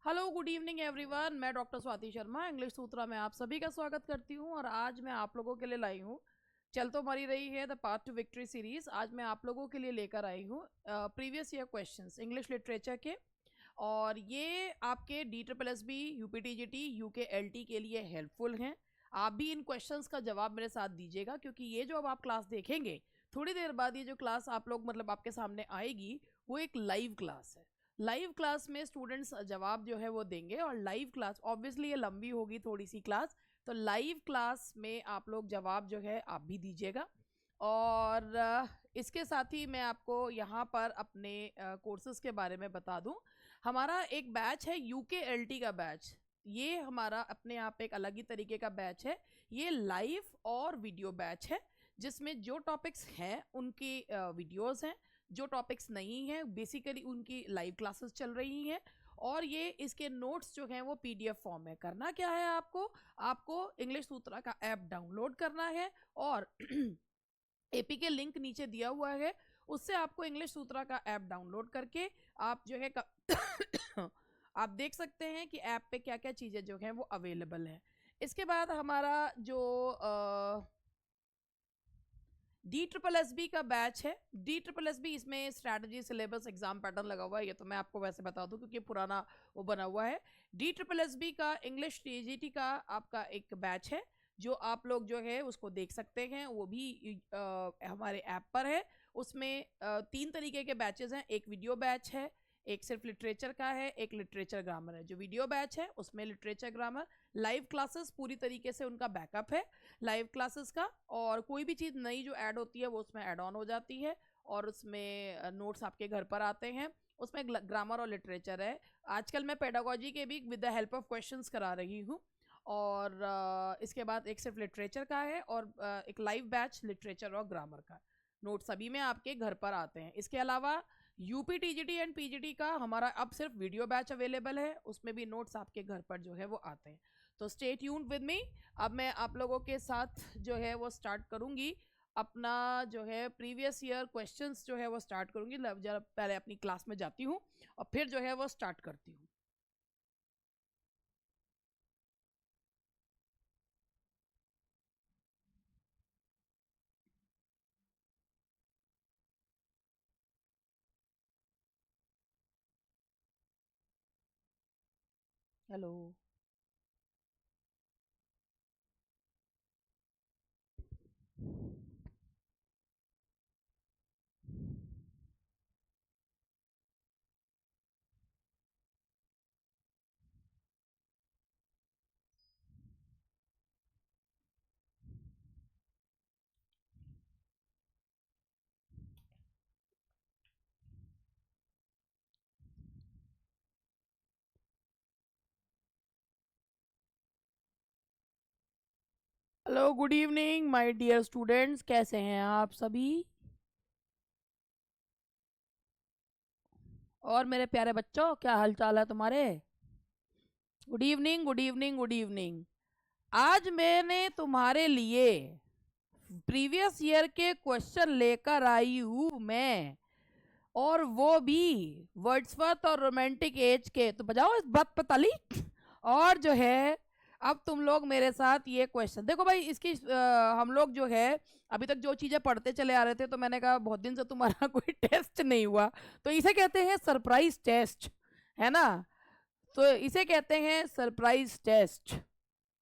Hello good evening everyone. मैं doctor Swati Sharma English सूत्रा में आप सभी का स्वागत करती हूं और आज मैं आप लोगों के लिए लाई हूं चल तो मरी रही है the path to victory series. आज मैं आप लोगों के लिए लेकर आई हूं previous year questions English literature के, और ये आपके DSSB UPTGT UKLT के लिए हेल्पफुल हैं। आप भी इन क्वेश्चंस का जवाब मेरे साथ दीजिएगा, क्योंकि ये जो अब आप क्लास देखेंगे थोड़ी देर बाद, ये जो क्लास आप लोग मतलब आपके सामने आएगी वो एक लाइव क्लास है। लाइव क्लास में स्टूडेंट्स जवाब जो है वो देंगे, और लाइव क्लास ऑब्वियसली ये लंबी होगी थोड़ी सी क्लास, तो लाइव क्लास में आप लोग जवाब जो है आप भी दीजिएगा। और इसके साथ ही मैं आपको यहाँ पर अपने कोर्सेज के बारे में बता दूँ। हमारा एक बैच है UKLT का बैच। ये हमारा अपने आप एक अलग ही तरीके का बैच है। ये लाइव और वीडियो बैच है, जिसमें जो टॉपिक्स हैं उनकी वीडियोस हैं, जो टॉपिक्स नहीं हैं बेसिकली उनकी लाइव क्लासेस चल रही हैं। और ये इसके नोट्स जो हैं वो PDF फॉर्म में। करना क्या है आपको इंग्लिश सूत्रा का ऐप डाउनलोड करना है, और APK लिंक नीचे दिया हुआ है, उससे आपको इंग्लिश सूत्रा का ऐप डाउनलोड करके आप जो है आप देख सकते हैं कि ऐप पे क्या क्या चीज़ें जो हैं वो अवेलेबल हैं। इसके बाद हमारा जो DSSB का बैच है। DSSB इसमें स्ट्रैटेजी सिलेबस एग्जाम पैटर्न लगा हुआ है, ये तो मैं आपको वैसे बता दूं क्योंकि पुराना वो बना हुआ है। DSSB का इंग्लिश TGT का आपका एक बैच है, जो आप लोग जो है उसको देख सकते हैं, वो भी हमारे ऐप पर है। उसमें 3 तरीके के बैचेस हैं। एक वीडियो बैच है, एक सिर्फ लिटरेचर का है, एक लिटरेचर ग्रामर है। जो वीडियो बैच है उसमें लिटरेचर ग्रामर लाइव क्लासेस पूरी तरीके से उनका बैकअप है लाइव क्लासेस का, और कोई भी चीज़ नई जो ऐड होती है वो उसमें ऐड ऑन हो जाती है, और उसमें नोट्स आपके घर पर आते हैं। उसमें ग्रामर और लिटरेचर है। आजकल मैं पेडागोजी के भी with the help of questions करा रही हूँ। और इसके बाद एक सिर्फ लिटरेचर का है, और एक लाइव बैच लिटरेचर और ग्रामर का। नोट सभी में आपके घर पर आते हैं। इसके अलावा UPTGT एंड PGT का हमारा अब सिर्फ वीडियो बैच अवेलेबल है, उसमें भी नोट्स आपके घर पर जो है वो आते हैं। तो स्टे ट्यून्ड विद मी। अब मैं आप लोगों के साथ जो है वो स्टार्ट करूंगी अपना जो है प्रीवियस ईयर क्वेश्चंस जो है वो स्टार्ट करूंगी। जरा पहले अपनी क्लास में जाती हूँ और फिर जो है वो स्टार्ट करती हूँ। Hello. Hello good evening my dear students, कैसे हैं आप सभी? और मेरे प्यारे बच्चों, क्या हालचाल है तुम्हारे? Good evening good evening good evening. आज मैंने तुम्हारे लिए प्रीवियस ईयर के क्वेश्चन लेकर आई हूँ मैं, और वो भी वर्ड्सवर्थ और रोमांटिक एज के। तो बजाओ इस बात पर ताली। और जो है अब तुम लोग मेरे साथ ये क्वेश्चन देखो भाई। इसकी हम लोग जो है अभी तक जो चीज़ें पढ़ते चले आ रहे थे, तो मैंने कहा बहुत दिन से तुम्हारा कोई टेस्ट नहीं हुआ, तो इसे कहते हैं सरप्राइज टेस्ट, है ना? तो इसे कहते हैं सरप्राइज टेस्ट।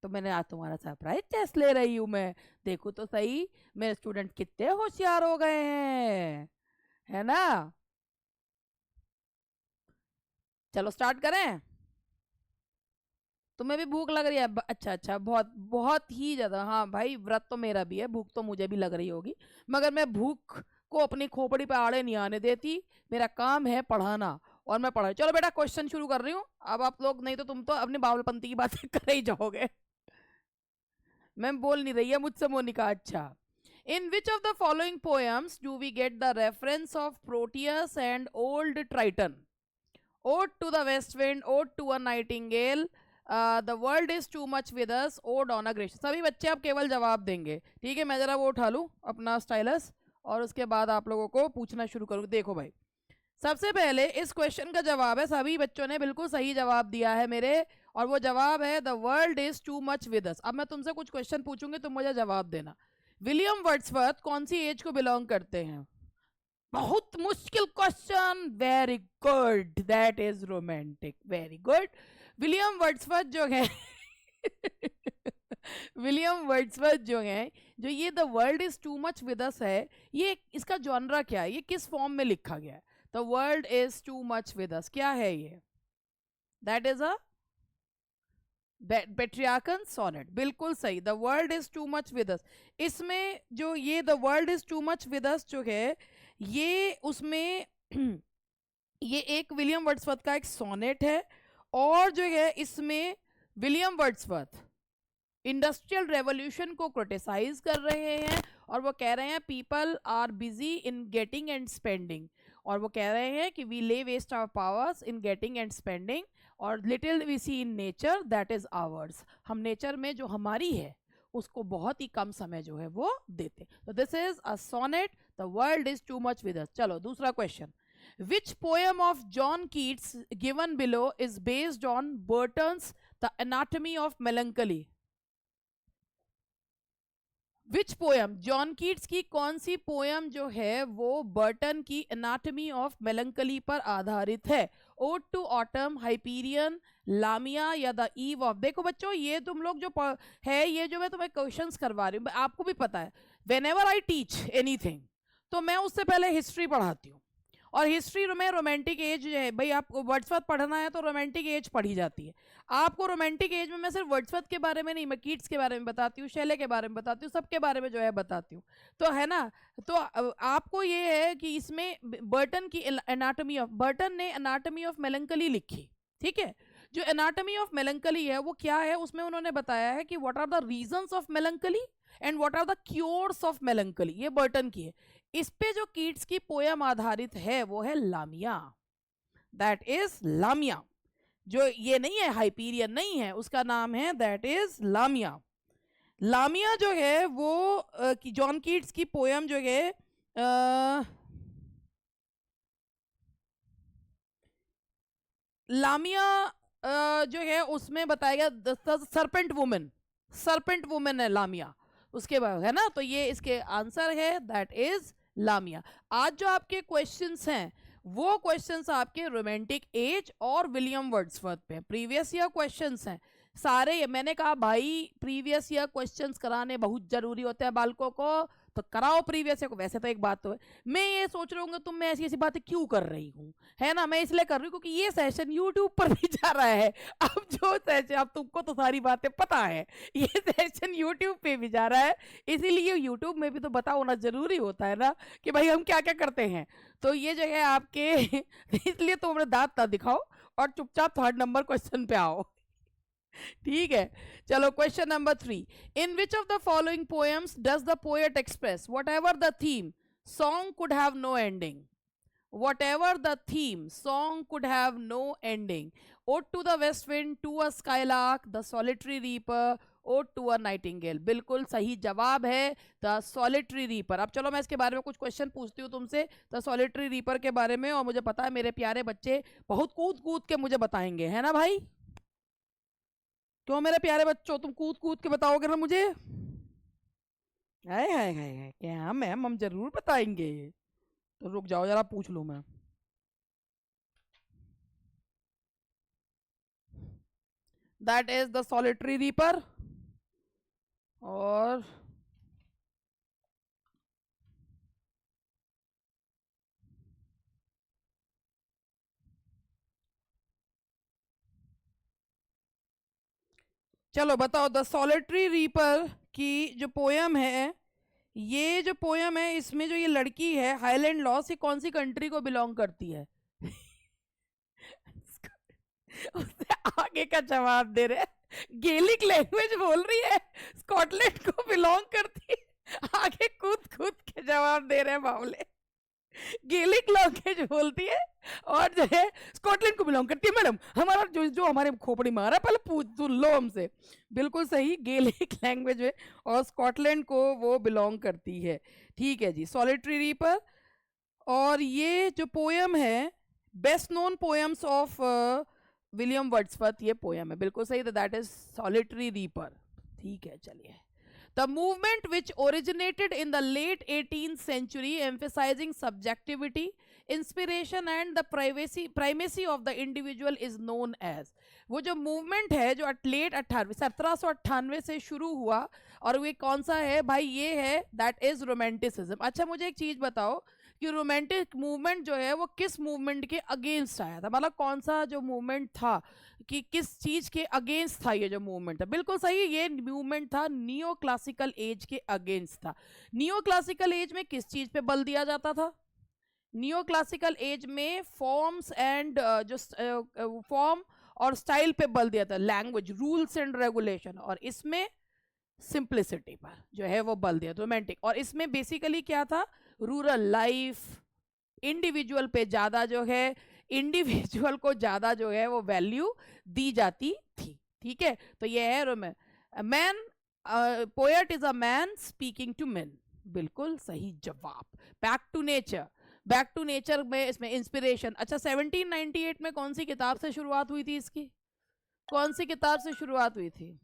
तो मैंने आज तुम्हारा सरप्राइज टेस्ट ले रही हूँ मैं। देखो तो सही मेरे स्टूडेंट कितने होशियार हो गए हैं, है ना? चलो स्टार्ट करें। तुम्हें भी भूख लग रही है? अच्छा अच्छा, बहुत बहुत ही ज्यादा। हाँ भाई, व्रत तो मेरा भी है, भूख तो मुझे भी लग रही होगी, मगर मैं भूख को अपनी खोपड़ी पे आड़े नहीं आने देती। मेरा काम है पढ़ाना, और मैं पढ़ा। चलो बेटा क्वेश्चन शुरू कर रही हूँ। अब आप लोग नहीं तो तुम तो अपनी बावलपंती की बातें कर ही जाओगे। मैम बोल नहीं रही है मुझसे मोनिका। अच्छा, in which of the following poems do we get the reference of Proteus and old Triton? Ode to the West Wind, Ode to a Nightingale, The World is Too Much with Us, Ode on a Gracious। सभी बच्चे आप केवल जवाब देंगे, ठीक है? मैं जरा वो उठा लूँ अपना स्टाइलस, और उसके बाद आप लोगों को पूछना शुरू करूँ। देखो भाई, सबसे पहले इस क्वेश्चन का जवाब है, सभी बच्चों ने बिल्कुल सही जवाब दिया है मेरे, और वो जवाब है the world is too much with अस। अब मैं तुमसे कुछ क्वेश्चन पूछूंगी, तुम मुझे जवाब देना। विलियम वर्ड्सवर्थ कौन सी एज को बिलोंग करते हैं? बहुत मुश्किल question, very good, that is romantic, very good. William Wordsworth जो है विलियम वर्ड्सवर्थ जो है, जो ये the world is too much with अस है, ये इसका जॉनरा क्या है, ये किस फॉर्म में लिखा गया है? The world is too much with अस, क्या है ये? दैट इज अ पेट्रियार्कन सोनेट, बिल्कुल सही, the world is too much with अस। इसमें जो ये the world is too much with us जो है, ये उसमें ये एक विलियम वर्ड्सवर्थ का एक सोनेट है, और जो है इसमें विलियम वर्ड्सवर्थ इंडस्ट्रियल रेवोल्यूशन को क्रिटिसाइज कर रहे हैं, और वो कह रहे हैं people are busy in getting and spending, और वो कह रहे हैं कि we lay waste our powers in getting and spending, और little we see in nature that is ours, हम नेचर में जो हमारी है उसको बहुत ही कम समय जो है वो देते। तो this is a sonnet, the world is too much with us. चलो दूसरा question, which poem of John Keats given below is based on Burton's the anatomy of melancholy? Which poem, John Keats की कौन सी poem जो है वो Burton की anatomy of melancholy पर आधारित है? ओड टू ऑटम, हाइपीरियन, लामिया, या द ईव ऑफ? देखो बच्चों, ये तुम लोग जो है, ये जो मैं तुम्हें क्वेश्चंस करवा रही हूँ, आपको भी पता है when ever I teach anything तो मैं उससे पहले हिस्ट्री पढ़ाती हूँ, और हिस्ट्री में रोमांटिक एज जो है, भाई आपको वर्ड्सवर्थ पढ़ना है तो रोमांटिक एज पढ़ी जाती है। आपको रोमांटिक एज में मैं सिर्फ वर्ड्सवर्थ के बारे में नहीं, मैं कीट्स के बारे में बताती हूँ, शैले के बारे में बताती हूँ, सबके बारे में जो है बताती हूँ, तो है ना। तो आपको ये है कि इसमें बर्टन की एनाटॉमी ऑफ, बर्टन ने एनाटॉमी ऑफ मेलंकली लिखी, ठीक है। जो एनाटॉमी ऑफ मेलंकली है वो क्या है, उसमें उन्होंने बताया है कि what are the reasons of melancholy and what are the cures of melancholy, ये बर्टन की है। इस पे जो कीट्स की पोयम आधारित है वो है लामिया, दैट इज लामिया, जो ये नहीं है, हाइपीरियन नहीं है, उसका नाम है दैट इज लामिया। लामिया जो है वो जॉन कीट्स की पोयम जो है, लामिया जो है उसमें बताया गया सरपेंट वुमेन, सरपेंट वुमेन है लामिया उसके बाद, है ना। तो ये इसके आंसर है, दैट इज लामिया। आज जो आपके क्वेश्चंस हैं वो क्वेश्चंस आपके रोमांटिक एज और विलियम वर्ड्सवर्थ पे, प्रीवियस ईयर क्वेश्चंस हैं सारे। मैंने कहा भाई प्रीवियस ईयर क्वेश्चंस कराने बहुत जरूरी होते हैं बालकों को, तो कराओ प्रीवियस ईयर को। वैसे तो एक बात तो है, मैं ये सोच रहा हूँ तुम मैं ऐसी ऐसी बातें क्यों कर रही हूँ, है ना, मैं इसलिए कर रही हूँ क्योंकि ये सेशन यूट्यूब पर भी जा रहा है। अब जो सेशन, अब तुमको तो सारी बातें पता है, ये सेशन यूट्यूब पे भी जा रहा है, इसीलिए यूट्यूब में भी तो बता होना जरूरी होता है ना कि भाई हम क्या क्या करते हैं। तो ये जो है आपके इसलिए तो अपने दांत ना दिखाओ और चुपचाप थर्ड नंबर क्वेश्चन पे आओ, ठीक है। चलो question number 3, in which of the following poems does the poet express whatever the theme song could have no ending? whatever the theme song could have no ending? ode to the west wind, to a skylark, the solitary reaper, ode to a nightingale। बिल्कुल सही जवाब है the solitary reaper. अब चलो मैं इसके बारे में कुछ क्वेश्चन पूछती हूँ तुमसे द सॉलिटरी रीपर के बारे में, और मुझे पता है मेरे प्यारे बच्चे बहुत कूद कूद के मुझे बताएंगे, है ना भाई। क्यों मेरे प्यारे बच्चों, तुम कूद कूद के बताओगे ना मुझे? हाय क्या मैम, हम जरूर बताएंगे। तो रुक जाओ जरा पूछ लूं मैं। That is the solitary reaper, और चलो बताओ द सॉलिटरी रीपर की जो पोयम है, ये जो पोयम है इसमें जो ये लड़की है हाईलैंड लॉस, ये कौन सी कंट्री को बिलोंग करती है? उससे आगे का जवाब दे रहे, गेलिक लैंग्वेज बोल रही है, स्कॉटलैंड को बिलोंग करती है। आगे कूद कूद के जवाब दे रहे हैं बावले, गेलिक लैंग्वेज बोलती है और जो है स्कॉटलैंड को बिलोंग करती है। मैडम हमारा जो जो हमारे खोपड़ी मारा, पहले पूछ सुन लो हमसे। बिल्कुल सही, गेलिक लैंग्वेज है और स्कॉटलैंड को वो बिलोंग करती है, ठीक है जी। सॉलिटरी रीपर और ये जो पोयम है, best known poems of William Wordsworth, ये पोयम है, बिल्कुल सही, दैट इज सॉलिटरी रीपर। ठीक है, चलिए। The movement, which originated in the late 18th century, emphasizing subjectivity, inspiration and the primacy of the individual, is known as। वो जो movement है जो लेट 1798 से शुरू हुआ, और वो कौन सा है भाई, ये है दैट इज रोमांटिसिज्म। अच्छा मुझे एक चीज बताओ कि रोमांटिक मूवमेंट जो है वो किस मूवमेंट के अगेंस्ट आया था, मतलब कौन सा जो मूवमेंट था कि किस चीज के अगेंस्ट था ये जो मूवमेंट था। बिल्कुल सही, ये मूवमेंट था नियो क्लासिकल एज के अगेंस्ट था। नियो क्लासिकल एज में किस चीज पे बल दिया जाता था? नियो क्लासिकल एज में फॉर्म्स एंड जो फॉर्म और स्टाइल पे बल दिया था, लैंग्वेज, रूल्स एंड रेगुलेशन, और इसमें सिंप्लिसिटी पर जो है वो बल दिया, रोमांटिक। और इसमें बेसिकली क्या था, रूरल लाइफ, इंडिविजुअल पे ज्यादा जो है, इंडिविजुअल को ज्यादा जो है वो वैल्यू दी जाती थी। ठीक है, तो ये है man, poet is a man speaking to men, बिल्कुल सही जवाब। Back to nature, back to nature में इसमें इंस्पिरेशन। अच्छा 1798 में कौन सी किताब से शुरुआत हुई थी इसकी, कौन सी किताब से शुरुआत हुई थी?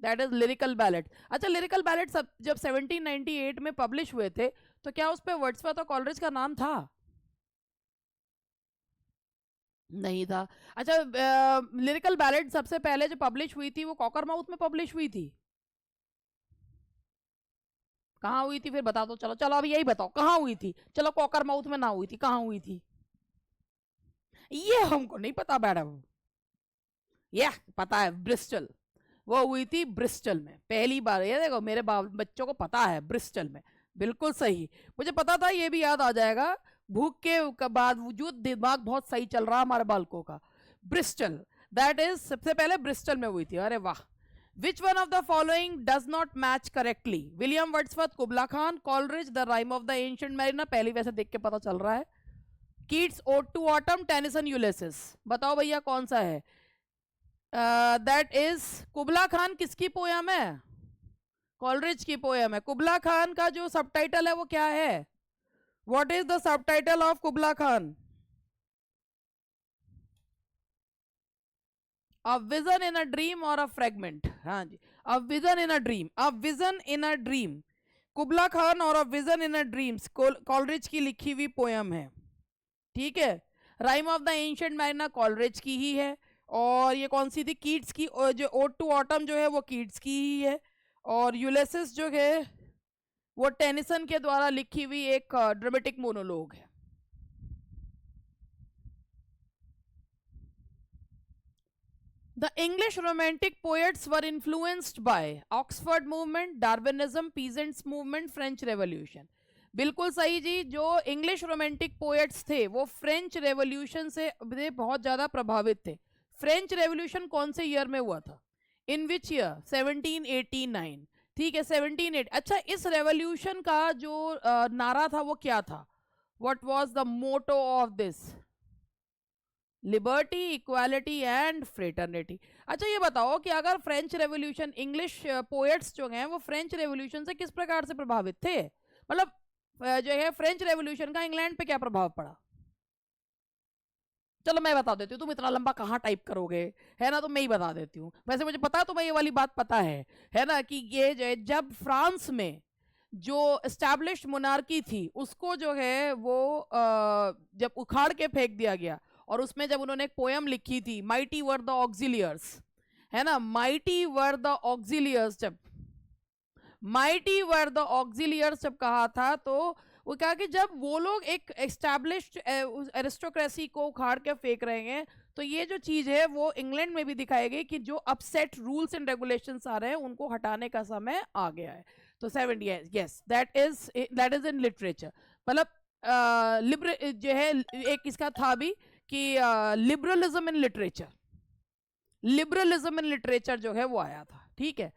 That is lyrical ballot. अच्छा लिरिकल बैलेट सब जब 1798 में पब्लिश हुए थे तो क्या उस पर वर्ड्सवर्थ और कॉलरिज का नाम था? नहीं था। अच्छा लिरिकल बैलेट सबसे पहले जो पब्लिश हुई थी वो कॉकरमाउथ में पब्लिश हुई थी, कहाँ हुई थी फिर बता दो, चलो चलो अब यही बताओ कहाँ हुई थी, चलो कॉकरमाउथ में ना हुई थी, कहाँ हुई थी? ये हमको नहीं पता मैडम, ये पता है ब्रिस्टल, वो हुई थी ब्रिस्टल में पहली बार। ये देखो मेरे बच्चों को पता है, ब्रिस्टल में, बिल्कुल सही, मुझे पता था, ये भी याद आ जाएगा, भूख के बाद वजूद दिमाग बहुत सही चल रहा हमारे बालकों का। ब्रिस्टल, दैट इज सबसे पहले ब्रिस्टल में हुई थी, अरे वाह। Which one of the following does not match correctly? William Wordsworth, Kubla Khan, Coleridge, the rime of the ancient mariner, पहली वैसे देख के पता चल रहा है, Keats ode to autumn, Tennyson Ulysses, बताओ भैया कौन सा है? दैट इज कुबला खान किसकी पोयम है? कॉलरिज की पोयम है। कुबला खान का जो सबटाइटल है वो क्या है? What is the subtitle of Kubla Khan? A vision in a dream और अ फ्रेगमेंट, हाँ जी, a vision in a dream, a vision in a dream, Kubla Khan और a vision in a dreams Coleridge की लिखी हुई poem है। ठीक है, rime of the ancient mariner Coleridge की ही है, और ये कौन सी थी, कीट्स की, जो ओड टू ऑटम जो है वो कीट्स की ही है, और यूलिसिस जो है वो टेनिसन के द्वारा लिखी हुई एक ड्रामेटिक मोनोलॉग है। The English Romantic poets were influenced by Oxford movement, Darwinism, Peasants movement, French Revolution। बिल्कुल सही जी, जो इंग्लिश रोमांटिक पोएट्स थे वो फ्रेंच रेवोल्यूशन से बहुत ज्यादा प्रभावित थे। फ्रेंच रेवोल्यूशन कौन से ईयर में हुआ था? इन विच ईयर? 1789। ठीक है 1780। अच्छा इस रेवोल्यूशन का जो नारा था वो क्या था? What was the motto of this? Liberty, equality and fraternity. अच्छा ये बताओ कि अगर फ्रेंच रेवोल्यूशन, इंग्लिश पोएट्स जो हैं वो फ्रेंच रेवोल्यूशन से किस प्रकार से प्रभावित थे, मतलब जो है फ्रेंच रेवोल्यूशन का इंग्लैंड पे क्या प्रभाव पड़ा? चलो मैं बता देती हूँ, तुम इतना लंबा कहाँ टाइप करोगे, है ना, तो मैं ही बता देती हूँ, वैसे मुझे पता है तुम्हें ये वाली बात पता है ना, कि ये जो है जब फ्रांस में जो एस्टैब्लिश्ड मोनार्की थी उसको जो है वो जब उखाड़ के फेंक दिया गया, और उसमें जब उन्होंने एक पोयम लिखी थी, माइटी वर द ऑक्सिलियर्स, है ना, माइटी वर द ऑक्सिलियर्स, जब माइटी वर द ऑक्सिलियर्स जब कहा था, तो वो कहा कि जब वो लोग एक एस्टैब्लिश्ड एरिस्टोक्रेसी को उखाड़ के फेंक रहे हैं, तो ये जो चीज है वो इंग्लैंड में भी दिखाई गई कि जो अपसेट रूल्स एंड रेगुलेशंस आ रहे हैं उनको हटाने का समय आ गया है। तो 70, yes that is in literature, मतलब जो है एक इसका था भी कि liberalism in literature, liberalism in literature जो है वो आया था। ठीक है,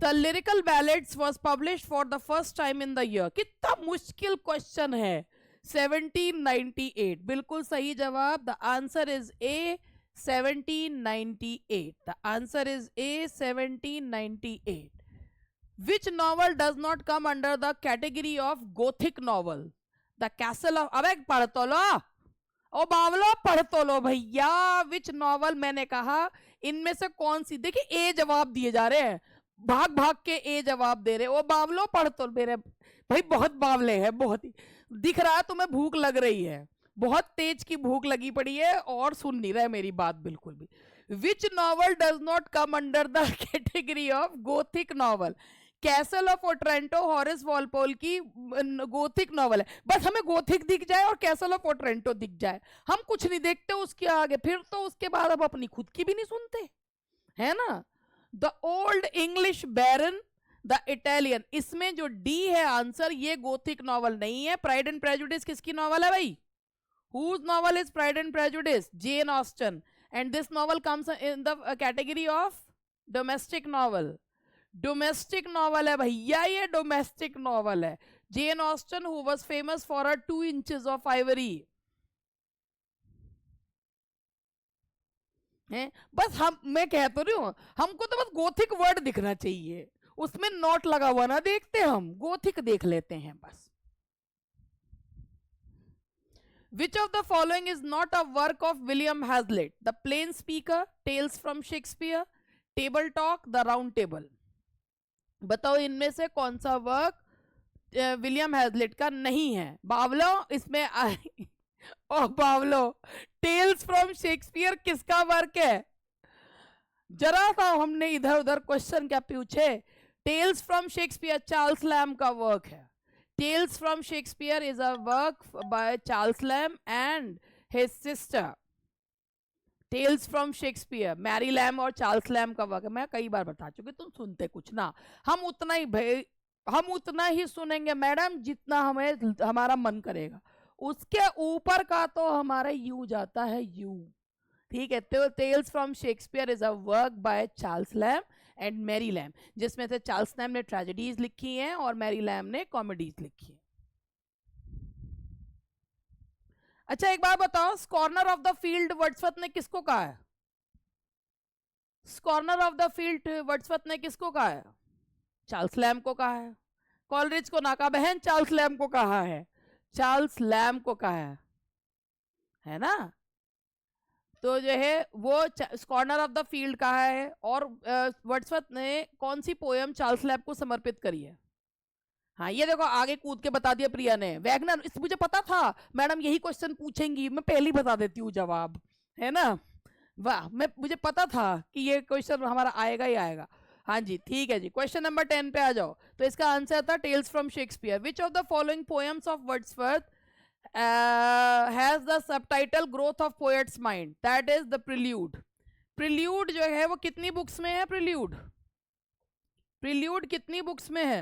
the lyrical ballads was published for the first time in the year, कितना मुश्किल क्वेश्चन है, 1798, बिल्कुल सही जवाब, the answer is A 1798, the answer is A 1798। Which novel does not come under the category of Gothic novel? The castle of, अबे पढ़ तो लो, ओ बावलो पढ़ तो लो भैया। विच नॉवल, मैंने कहा इनमें से कौन सी, देखिए ए जवाब दिए जा रहे हैं, भाग भाग के ए जवाब दे रहे, ओ बावलो पढ़ तो मेरे भाई, बहुत बावले है, बहुत ही दिख रहा है तुम्हें भूख लग रही है, बहुत तेज की भूख लगी पड़ी है और सुन नहीं रहा है मेरी बात बिल्कुल भी। Which novel does not come under the category of Gothic novel? Castle of Otranto हॉरिस Walpole की गोथिक नॉवल है। बस हमें गोथिक दिख जाए और कैसल ऑफ ओट्रेंटो दिख जाए, हम कुछ नहीं देखते उसके आगे, फिर तो उसके बाद हम अपनी खुद की भी नहीं सुनते, है ना। The old English baron, the Italian, इसमें जो डी है आंसर, ये गोथिक नॉवल नहीं है। प्राइड एंड प्रेजुडिस किसकी नॉवल है भाई? Whose novel is Pride and Prejudice? Jane Austen. And this novel comes in the category of domestic novel. Domestic novel है भैया, ये डोमेस्टिक नॉवल है। Jane Austen who was famous for her 2 inches of Ivory है। बस हम, मैं कह तो रही हूँ, हमको तो बस गोथिक वर्ड दिखना चाहिए, उसमें नोट लगा हुआ ना देखते, हम गोथिक देख लेते हैं बस। Which of the following is not a work of William Hazlitt? The Plain Speaker, Tales from Shakespeare, Table Talk, The Round Table. बताओ इनमें से कौन सा वर्क विलियम हैजलिट का नहीं है? बावलो इसमें ओ बावलो, टेल्स फ्रॉम शेक्सपियर किसका वर्क है? जरा सा हमने इधर उधर क्वेश्चन क्या पूछे। Tales from Shakespeare Charles Lamb का वर्क है। Tales from Shakespeare is a work by Charles Lamb and his sister. Tales from Shakespeare Mary Lamb और चार्ल्स लैम का वर्क है। मैं कई बार बता चुकी, तुम सुनते कुछ ना, हम उतना ही सुनेंगे मैडम जितना हमें हमारा मन करेगा, उसके ऊपर का तो हमारा यू जाता है यू, ठीक है। तो tales from Shakespeare is a work by Charles Lamb and Mary Lamb, जिसमें से चार्ल्स लैम ने ट्रेजेडीज लिखी हैं और मैरी लैम ने कॉमेडीज लिखी है। अच्छा एक बात बताओ, corner of the field Wordsworth ने किसको कहा है? Corner of the field Wordsworth ने किसको कहा है? चार्ल्स लैम को कहा है। कॉलरिज को ना कहा बहन, चार्ल्स लैम को कहा है, चार्ल्स लैम को कहा है ना। तो जो है वो कॉर्नर ऑफ द फील्ड कहा है। और वर्ड्सवर्थ ने कौन सी पोयम चार्ल्स लैम को समर्पित करी है? हाँ ये देखो आगे कूद के बता दिया प्रिया ने, वैगनर। इस मुझे पता था मैडम यही क्वेश्चन पूछेंगी, मैं पहले ही बता देती हूँ जवाब, है ना। वाह, मुझे पता था कि ये क्वेश्चन हमारा आएगा ही आएगा। हाँ जी ठीक है जी, क्वेश्चन नंबर 10 पे आ जाओ। तो इसका आंसर था tales from Shakespeare. Which of the following poems of Wordsworth has the subtitle growth of poet's mind? That is the prelude. Prelude जो है वो कितनी बुक्स में है? प्रिल्यूड, प्रिल्यूड कितनी बुक्स में है?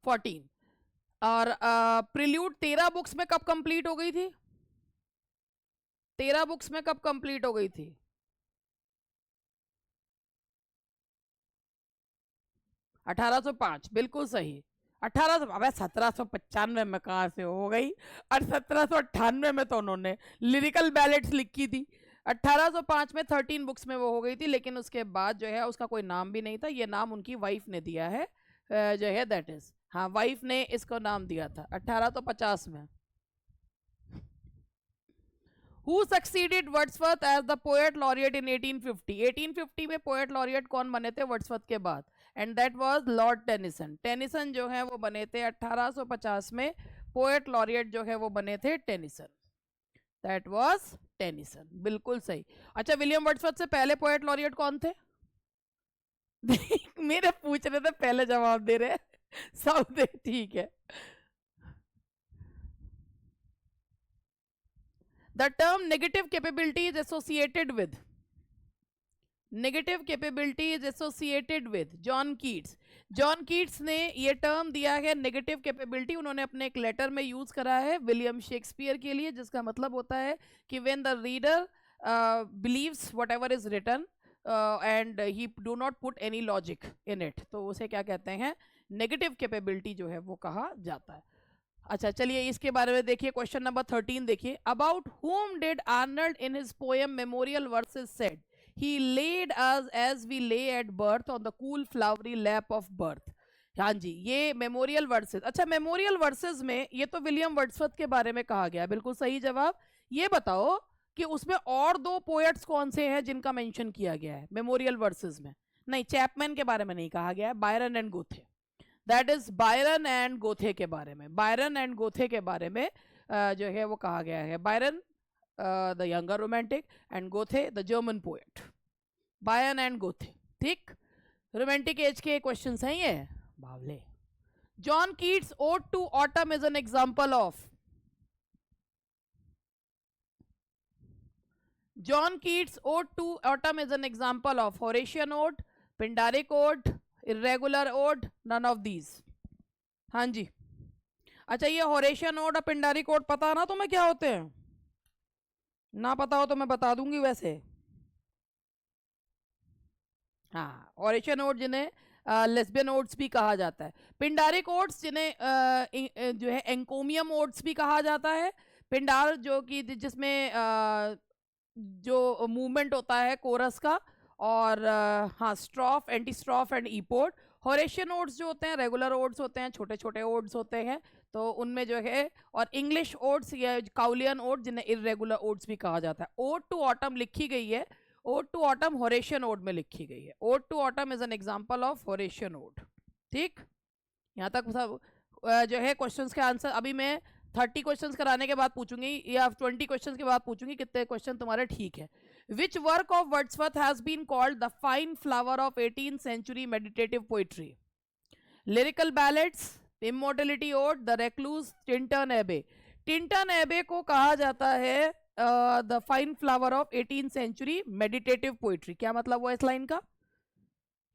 14। और प्रिल्यूड 13 बुक्स में कब कंप्लीट हो गई थी? 13 बुक्स में कब कंप्लीट हो गई थी? 1805, बिल्कुल सही। 1800, अब 1795 में कहाँ से हो गई, और 1798 में तो उन्होंने लिरिकल बैलेट्स लिखी थी। 1805 में 13 बुक्स में वो हो गई थी, लेकिन उसके बाद जो है उसका कोई नाम भी नहीं था, ये नाम उनकी वाइफ ने दिया है जो है, दैट इज, हाँ वाइफ ने इसको नाम दिया था 1850 में। Who succeeded Wordsworth as the poet laureate in 1850? 1850 में पोएट लॉरिएट कौन बने थे वर्ड्सवर्थ के बाद? And that was Lord Tennyson. Tennyson जो है वो बने थे 1850 में, पोएट लॉरिएट जो है वो बने थे टेनिसन। दैट वाज टेनिसन, बिल्कुल सही। अच्छा विलियम वर्ड्सवर्थ से पहले पोएट लॉरिएट कौन थे? मेरे पूछ रहे थे पहले जवाब दे रहे सब दे, ठीक है। The term negative capability is associated with, negative capability is associated with John Keats. John Keats ने ये टर्म दिया है नेगेटिव कैपेबिलिटी, उन्होंने अपने एक लेटर में यूज करा है विलियम शेक्सपियर के लिए, जिसका मतलब होता है कि when the reader believes whatever is written and he do not put any logic in it, तो उसे क्या कहते हैं? नेगेटिव कैपेबिलिटी जो है वो कहा जाता है। अच्छा चलिए इसके बारे में देखिए, क्वेश्चन नंबर 13 देखिए। About whom did Arnold in his poem Memorial Verses said, he laid us as we lay at birth on the cool flowery lap of birth? हाँ जी, ये मेमोरियल वर्सेस। अच्छा, मेमोरियल वर्सेस में ये तो William Wordsworth के बारे में कहा गया, बिल्कुल सही जवाब। ये बताओ कि उसमें और दो पोएट्स कौन से हैं जिनका मेंशन किया गया है मेमोरियल वर्सेस में? नहीं, चैपमैन के बारे में नहीं कहा गया है, Byron and Goethe. That is Byron and Goethe के बारे में, बायरन एंड गोथे के बारे में जो है वो कहा गया है। Byron the younger romantic and Goethe the German poet, Byron and Goethe. ठीक, रोमांटिक एज के क्वेश्चन हैं ये बावले। John Keats ode to autumn is an example of. John Keats ode to autumn is an example of Horatian ode, Pindaric ode, irregular ode, none of these. हाँ जी। अच्छा, ये Horatian odd और पिंडारिक odd पता ना तुम्हें क्या होते हैं? ना पता हो तो मैं बता दूंगी वैसे। हाँ, होरेशियन ओड जिन्हें लेस्बियन ओड्स भी कहा जाता है। पिंडारिक ओड्स जिन्हें जो है एंकोमियम ओड्स भी कहा जाता है। पिंडार जो कि जिसमें जो मूवमेंट होता है कोरस का, और हाँ, स्ट्रॉफ, एंटी स्ट्रॉफ एंड ईपोड। होरेशियन ओड्स जो होते हैं रेगुलर ओड्स होते हैं, छोटे छोटे ओड्स होते हैं, तो उनमें जो है। और इंग्लिश ओड्स या काउलियन ओड जिन्हें इरेगुलर ओड्स भी कहा जाता है। ओड टू ऑटम लिखी गई है, ode to autumn Horatian ode में लिखी गई है। Ode to autumn is an example of Horatian ode. ठीक, यहाँ तक सब जो है क्वेश्चंस के आंसर। अभी मैं 30 क्वेश्चंस कराने के बाद पूछूंगी, या 20 क्वेश्चंस के बाद पूछूंगी कितने क्वेश्चन तुम्हारे ठीक है। Which work of Wordsworth has been called the fine flower of 18th century meditative poetry? Lyrical ballads, immortality ode, the recluse, Tintern Abbey. Tintern Abbey को कहा जाता है the fine flower of 18th century meditative poetry. क्या मतलब हुआ इस line का?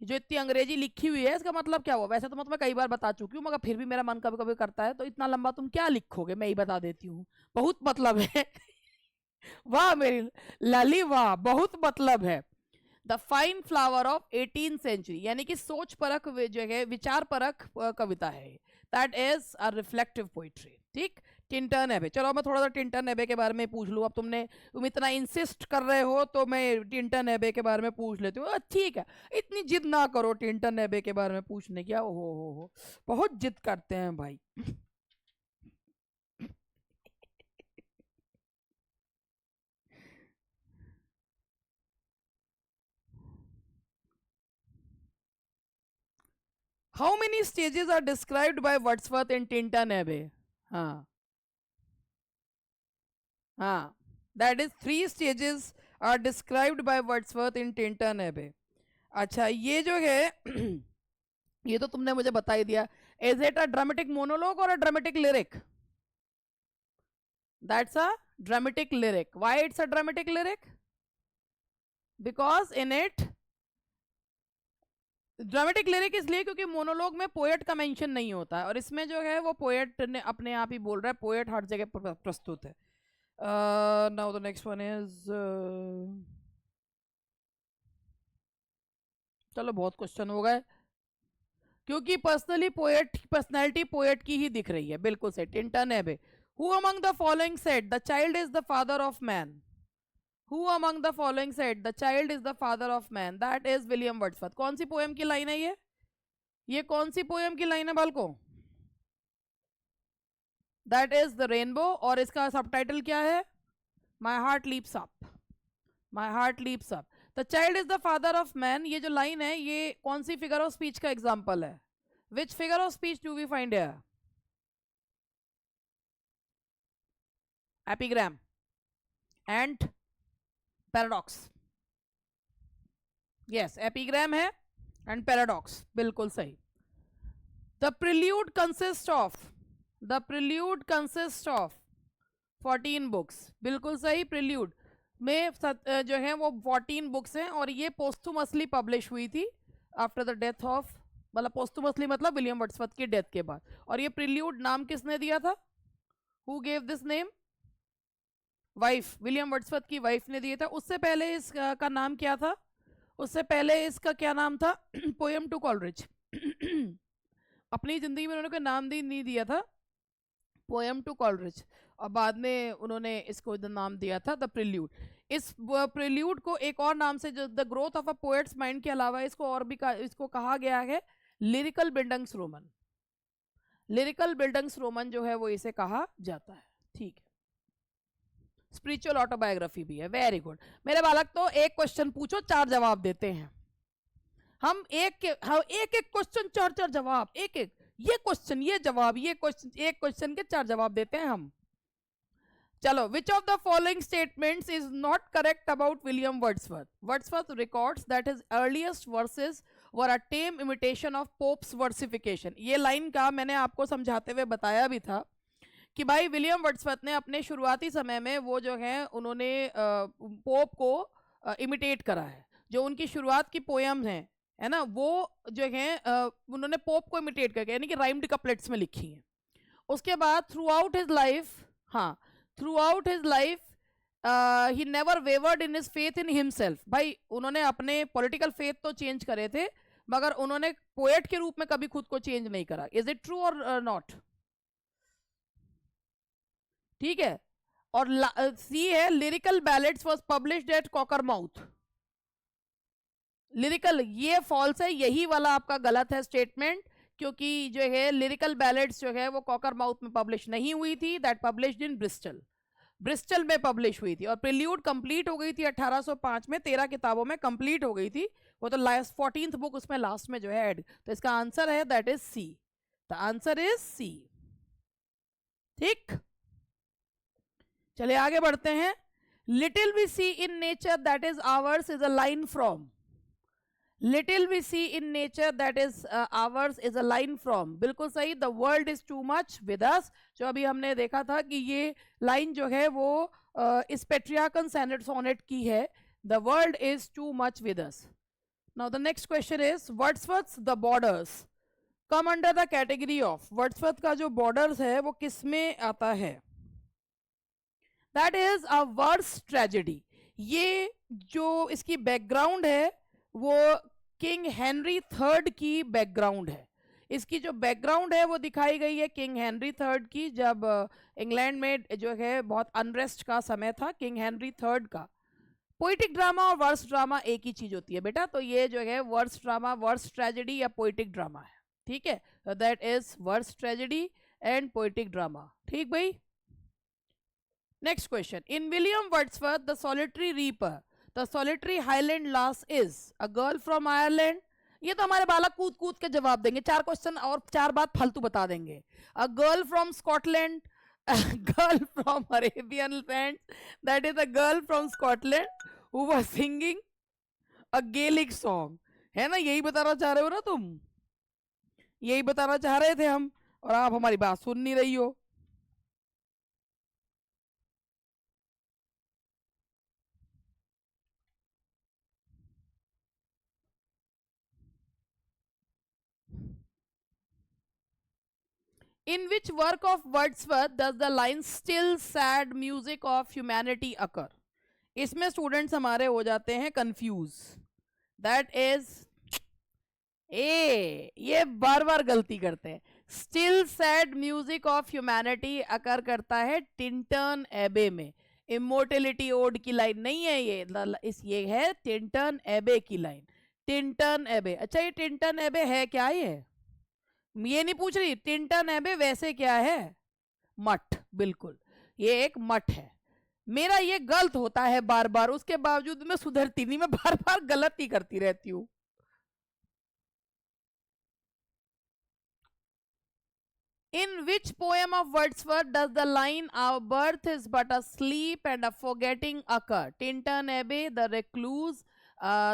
जो इतनी अंग्रेजी लिखी हुई है इसका मतलब क्या हुआ? वैसे तो मैं तुम्हें कई बार बता चुकी हूँ, मगर फिर भी मेरा मन कभी कभी करता है, तो इतना लंबा तुम क्या लिखोगे, मैं ही बता देती हूँ। बहुत मतलब है। वाह मेरी लाली, वाह, बहुत मतलब है। The fine flower of 18th century, यानी कि सोच परख जो है, विचार परख कविता है। That is a reflective poetry. ठीक, टिंटन एबे। चलो मैं थोड़ा सा टिंटन एबे के बारे में पूछ लूँ। अब तुम इतना इंसिस्ट कर रहे हो तो मैं टिंटन एबे के बारे में पूछ लेती हूँ। ठीक है, इतनी जिद ना करो टिंटन एबे के बारे में पूछने की। हो बहुत जिद करते हैं भाई। How many stages are described by Wordsworth in Tintern Abbey? हाँ हाँ, that is 3 stages are described by Wordsworth in Tintern Abbey. अच्छा, ये जो है ये तो तुमने मुझे बता ही दिया। Is it a dramatic monologue और a dramatic lyric? That's a dramatic lyric. Why it's a dramatic lyric? Because in it, dramatic lyric इसलिए क्योंकि मोनोलॉग में पोएट का मेंशन नहीं होता है, और इसमें जो है वो पोएट ने अपने आप ही बोल रहा है। पोएट हर जगह प्रस्तुत है। Now the next one is, चलो बहुत क्वेश्चन हो गए, क्योंकि पर्सनैलिटी पोएट की ही दिख रही है। बिल्कुल से टिंटन एबे। Who among the following said the child is the father of man? Who among the following said the child is the father of man? That is William Wordsworth. कौन सी poem की line है ये कौन सी poem की line है बालको? That is the rainbow. और इसका सबटाइटल क्या है? My heart leaps up, my heart leaps up. The child is the father of man, ये जो लाइन है ये कौन सी फिगर ऑफ स्पीच का एग्जाम्पल है? Which figure of speech do we find here? Epigram and paradox. Yes, epigram है and paradox, बिल्कुल सही। The prelude consist of 14 books, बिल्कुल सही। प्रिल्यूड में जो है वो 14 बुक्स हैं, और ये पोस्टुमसली पब्लिश हुई थी आफ्टर द डेथ ऑफ, मतलब पोस्टुमसली मतलब विलियम वर्ड्सवर्थ की डेथ के बाद। और ये प्रिल्यूड नाम किसने दिया था? Who gave this name? Wife, William Wordsworth की वाइफ ने दिया था। उससे पहले इसका नाम क्या था? उससे पहले इसका क्या नाम था? Poem to Coleridge. अपनी जिंदगी में उन्होंने कोई नाम नहीं दिया था, पोएम टू कॉलरिज, और बाद में उन्होंने इसको नाम दिया था द प्रिल्यूड। इस प्रिल्यूड को एक और नाम से, the growth of a poets mind के अलावा इसको और भी इसको कहा गया है लिरिकल बिल्डिंग्सरोमन, लिरिकल बिल्डिंग्सरोमन जो है वो इसे कहा जाता है। ठीक है, स्पिरिचुअल ऑटोबायोग्राफी भी है। वेरी गुड मेरे बालक। तो एक क्वेश्चन पूछो, चार जवाब देते हैं हम। एक एक क्वेश्चन चार चार जवाब, एक एक, ये क्वेश्चन ये जवाब, ये क्वेश्चन, एक क्वेश्चन के चार जवाब देते हैं हम। चलो, which of the following statements is not correct about William Wordsworth? Wordsworth records that his earliest verses were a tame imitation of Pope's versification. ये लाइन का मैंने आपको समझाते हुए बताया भी था कि भाई विलियम वर्ड्सवर्थ ने अपने शुरुआती समय में वो जो है उन्होंने पोप को इमिटेट करा है। जो उनकी शुरुआत की पोएम्स हैं है ना, वो जो है उन्होंने पोप को इमिटेट करके यानी कि राइम्ड कपलेट्स में लिखी हैं। उसके बाद थ्रू आउट हिज लाइफ, हाँ, through out his life he never wayward in his faith in himself. भाई उन्होंने अपने पॉलिटिकल फेथ तो चेंज करे थे मगर उन्होंने पोएट के रूप में कभी खुद को चेंज नहीं करा। इज इट ट्रू और नॉट? ठीक है। और सी है lyrical ballads was published at Cockermouth. Lyrical, ये फॉल्स है, यही वाला आपका गलत है स्टेटमेंट, क्योंकि जो है लिरिकल बैलेड्स जो है वो कॉकरमाउथ में पब्लिश नहीं हुई थी। That published in Bristol, Bristol में पब्लिश हुई थी। और प्रिल्यूड कंप्लीट हो गई थी 1805 में, 13 किताबों में कंप्लीट हो गई थी वो। तो लास्ट 14th बुक उसमें लास्ट में जो है ऐड। तो इसका आंसर है that is C, the answer is C. ठीक, चलिए आगे बढ़ते हैं। Little we see in nature that is ours is a line from. Little we see in nature that is ours is a line from, बिल्कुल सही। The world is too much with us, जो अभी हमने देखा था कि ये line जो है वो इस पेट्रियार्कन सोनेट की है। The world is too much with us. Now the next question is Wordsworth the borderers come under the category of. Wordsworth का जो बॉर्डर्स है वो किस में आता है? That is a verse tragedy. ये जो इसकी बैकग्राउंड है वो किंग हेनरी थर्ड की बैकग्राउंड है। इसकी जो बैकग्राउंड है वो दिखाई गई है किंग हेनरी थर्ड की, जब इंग्लैंड में जो है बहुत अनरेस्ट का समय था किंग हेनरी थर्ड का। पोइटिक ड्रामा और वर्स ड्रामा एक ही चीज होती है बेटा, तो ये जो है वर्स ड्रामा, वर्स ट्रेजेडी या पोइटिक ड्रामा है। ठीक है, that is verse tragedy and poetic drama. ठीक भाई। Next question, in William Wordsworth the solitary reaper the solitary highland lass is a girl from Ireland. ये तो हमारे बालक कूद कूद के जवाब देंगे, चार क्वेश्चन और चार बात फालतू बता देंगे। A girl from Scotland, girl from Arabian land, that is a girl from Scotland who was singing a Gaelic song. है ना, यही बताना चाह रहे हो ना तुम, यही बताना चाह रहे थे हम, और आप हमारी बात सुन नहीं रही हो। In which work of Wordsworth does the line still sad music of humanity occur? इसमें स्टूडेंट्स हमारे हो जाते हैं कंफ्यूज। दैट इज ए, ये बार बार गलती करते हैं। Still sad music of humanity occur करता है टिंटन एबे में। इमोर्टेलिटी ओड की लाइन नहीं है ये है टिंटन एबे की लाइन। टिंटन एबे, अच्छा ये टिंटन एबे है क्या? ये नहीं पूछ रही टिंटन एबे वैसे क्या है? मठ, बिल्कुल ये एक मठ है। मेरा ये गलत होता है बार बार, उसके बावजूद मैं सुधरती नहीं, मैं बार बार गलत ही करती रहती हूँ। In which poem of Wordsworth does the line "Our birth is but a sleep and a forgetting" occur? Tintin Abbey, The Recluse,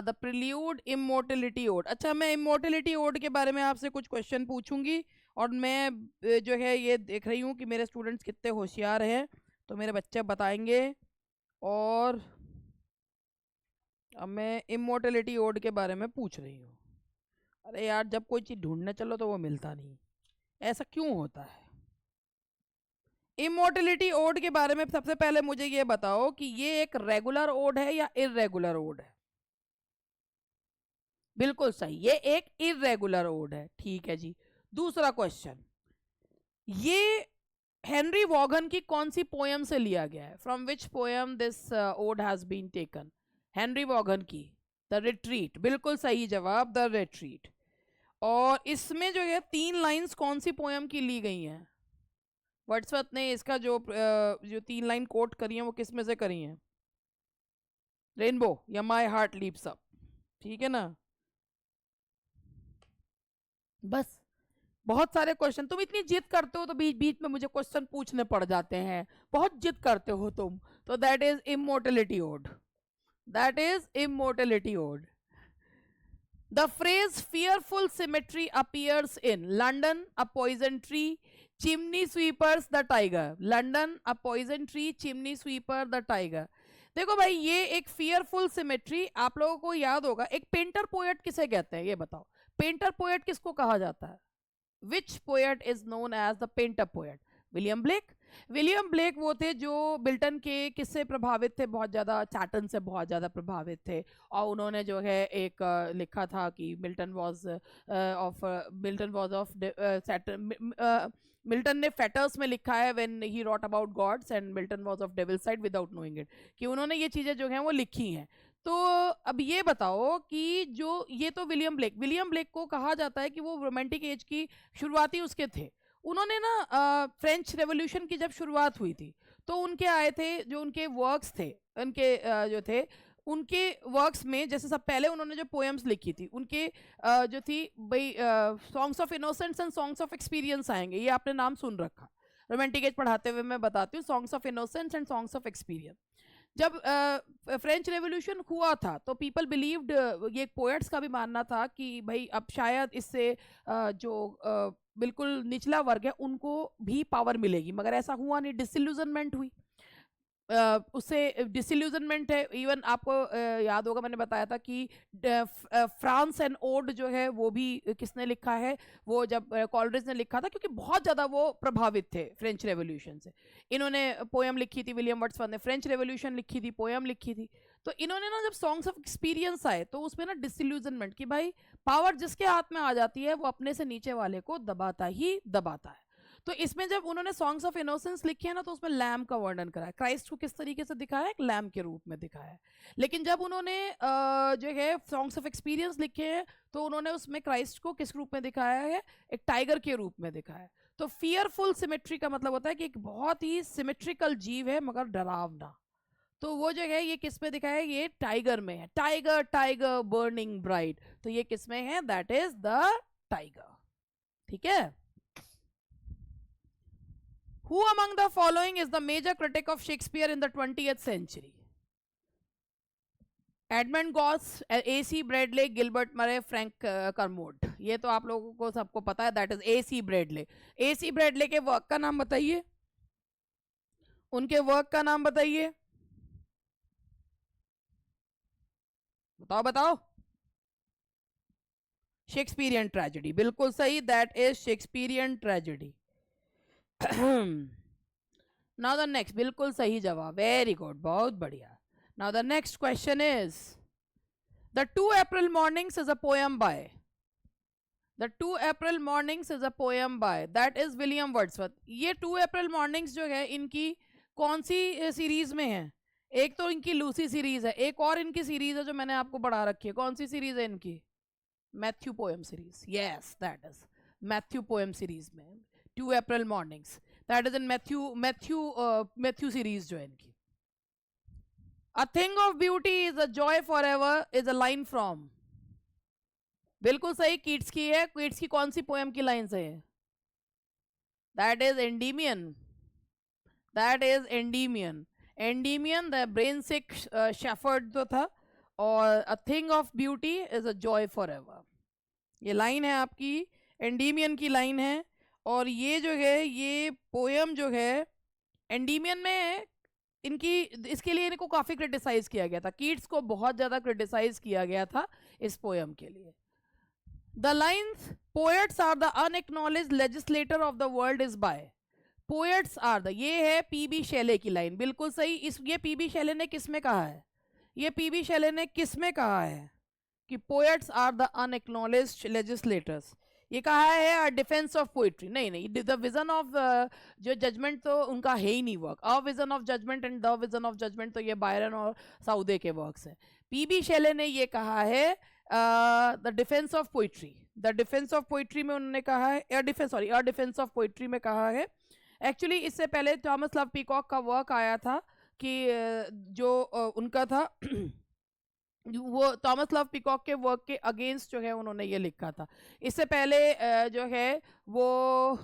The Prelude, Immortality Ode। अच्छा, मैं Immortality Ode के बारे में आपसे कुछ क्वेश्चन पूछूंगी, और मैं जो है ये देख रही हूँ कि मेरे स्टूडेंट्स कितने होशियार हैं, तो मेरे बच्चे बताएंगे। और अब मैं Immortality Ode के बारे में पूछ रही हूँ। अरे यार, जब कोई चीज़ ढूंढने चलो तो वो मिलता नहीं, ऐसा क्यों होता है? इमोर्टलिटी ओड के बारे में सबसे पहले मुझे ये बताओ कि ये एक रेगुलर ओड है या इरेगुलर ओड है? बिल्कुल सही, ये एक इरेगुलर ओड है। ठीक है जी। दूसरा क्वेश्चन, ये हेनरी वॉगन की कौन सी पोयम से लिया गया है? From which poem this ode has been taken? Henry Vaughan की द रिट्रीट, बिल्कुल सही जवाब, द रिट्रीट। और इसमें जो है 3 लाइंस कौन सी पोयम की ली गई हैं? वर्ड्सवर्थ ने इसका जो 3 लाइन कोट करी हैं वो किस में से करी हैं? रेनबो या माय हार्ट लीप्स अप, ठीक है ना? बस, बहुत सारे क्वेश्चन, तुम इतनी जिद करते हो तो बीच बीच में मुझे क्वेश्चन पूछने पड़ जाते हैं, बहुत जिद करते हो तुम, तो that is immortality ode, that is immortality ode. The phrase fearful symmetry appears in London, A Poison Tree, Chimney Sweepers, The Tiger. London, A Poison Tree, Chimney Sweeper, The Tiger. देखो भाई, ये एक fearful symmetry आप लोगों को याद होगा. एक पेंटर पोएट किसे कहते हैं ये बताओ? पेंटर पोएट किसको कहा जाता है? Which poet is known as the painter poet? William Blake. William Blake वो थे जो मिल्टन के किससे प्रभावित थे? बहुत ज़्यादा, चैटन से बहुत ज़्यादा प्रभावित थे. और उन्होंने जो है एक लिखा था कि मिल्टन वॉज ऑफ मिल्टन ने फेटर्स में लिखा है when he wrote about gods and Milton was of devil side without knowing it, कि उन्होंने ये चीज़ें जो हैं वो लिखी हैं. तो अब ये बताओ कि जो ये तो विलियम ब्लेक को कहा जाता है कि वो रोमांटिक एज की शुरुआती उसके थे. उन्होंने ना फ्रेंच रेवोल्यूशन की जब शुरुआत हुई थी तो उनके आए थे जो उनके वर्क्स थे, उनके जो थे उनके वर्क्स में, जैसे सब पहले उन्होंने जो पोएम्स लिखी थी उनके जो थी भाई songs of innocence and songs of experience आएंगे, ये आपने नाम सुन रखा. रोमांटिक एज पढ़ाते हुए मैं बताती हूँ, songs of innocence and songs of experience. जब फ्रेंच रेवोल्यूशन हुआ था तो पीपल बिलीव्ड, ये पोएट्स का भी मानना था कि भाई अब शायद इससे जो बिल्कुल निचला वर्ग है उनको भी पावर मिलेगी, मगर ऐसा हुआ नहीं. डिसइल्यूजनमेंट हुई, उससे डिसइल्यूजनमेंट है. इवन आपको याद होगा मैंने बताया था कि फ्रांस एंड ओड जो है वो भी किसने लिखा है? वो जब कॉलरिज ने लिखा था, क्योंकि बहुत ज़्यादा वो प्रभावित थे फ्रेंच रेवोल्यूशन से. इन्होंने पोएम लिखी थी, विलियम वर्ड्सवर्थ ने फ्रेंच रेवोल्यूशन लिखी थी, पोएम लिखी थी. तो इन्होंने ना जब सॉन्ग्स ऑफ एक्सपीरियंस आए तो उसमें ना डिसइल्यूजनमेंट कि भाई पावर जिसके हाथ में आ जाती है वो अपने से नीचे वाले को दबाता ही दबाता है. तो इसमें जब उन्होंने सॉन्ग्स ऑफ इनोसेंस लिखे हैं ना तो उसमें लैम का वर्णन करा है, क्राइस्ट को किस तरीके से दिखाया है? एक लैम के रूप में दिखाया है. लेकिन जब उन्होंने जो है सॉन्ग्स ऑफ एक्सपीरियंस लिखे हैं तो उन्होंने उसमें क्राइस्ट को किस रूप में दिखाया है? एक टाइगर के रूप में दिखाया है. तो फियरफुल सिमेट्री का मतलब होता है कि एक बहुत ही सिमेट्रिकल जीव है मगर डरावना. तो वो जो है ये किस में दिखाया है? ये टाइगर में है. टाइगर टाइगर बर्निंग ब्राइट, तो ये किस में है? That is the tiger. ठीक है. Who among the following is the major critic of Shakespeare in the 20th century? Edmund Gosse, AC Bradley, Gilbert मरे, फ्रैंक करमोड. ये तो आप लोगों को सबको पता है, that is AC Bradley. AC Bradley के वर्क का नाम बताइए, उनके वर्क का नाम बताइए, बताओ बताओ. शेक्सपियरियन ट्रेजेडी, बिल्कुल सही, that is Shakespearean tragedy. Now the next, बिल्कुल सही जवाब, वेरी गुड, बहुत बढ़िया. Now the next question is, the 2 April mornings is a poem by, the 2 April mornings is a poem by, that is William Wordsworth. ये 2 April mornings जो है इनकी कौन सी सीरीज में है? एक तो इनकी लूसी सीरीज है, एक और इनकी सीरीज है जो मैंने आपको पढ़ा रखी है. कौन सी सीरीज है इनकी? Matthew poem series. Yes, that is Matthew poem series में 2 April mornings, that is in Matthew series जो है इनकी. A thing of beauty is a joy forever is a line from, बिल्कुल सही, कीट्स की है. कीट्स की कौन सी पोएम की लाइन से है? That is Endymion, that is Endymion. Endymion the brain sick shepherd जो था, और A thing of beauty is a joy forever, ये लाइन है आपकी, एंडीमियन की लाइन है. और ये जो है ये पोएम जो है एंडीमियन में इनकी, इसके लिए इनको काफ़ी क्रिटिसाइज किया गया था. कीट्स को बहुत ज़्यादा क्रिटिसाइज किया गया था इस पोएम के लिए. The lines poets are the unacknowledged legislator of the world is by, poets are the, ये है पीबी शैले की लाइन, बिल्कुल सही. ये पीबी शैले ने किस में कहा है? ये पीबी शैले ने किस में कहा है कि poets are the unacknowledged legislators? ये कहा है डिफेंस ऑफ पोइट्री. नहीं, द विजन ऑफ जो जजमेंट तो उनका है ही नहीं work. A vision of judgement and the vision of judgement तो ये बायरन और साउदे के वर्क्स हैं. पीबी शैले ने ये कहा है the defence of poetry, the defence of poetry में उन्होंने कहा है, एयर डिफेंस ऑफ पोइट्री में कहा है। एक्चुअली इससे पहले थॉमस लव पीकॉक का वर्क आया था कि जो उनका था वो थॉमस लव पीकॉक के वर्क के अगेंस्ट जो है उन्होंने ये लिखा था। इससे पहले जो है वो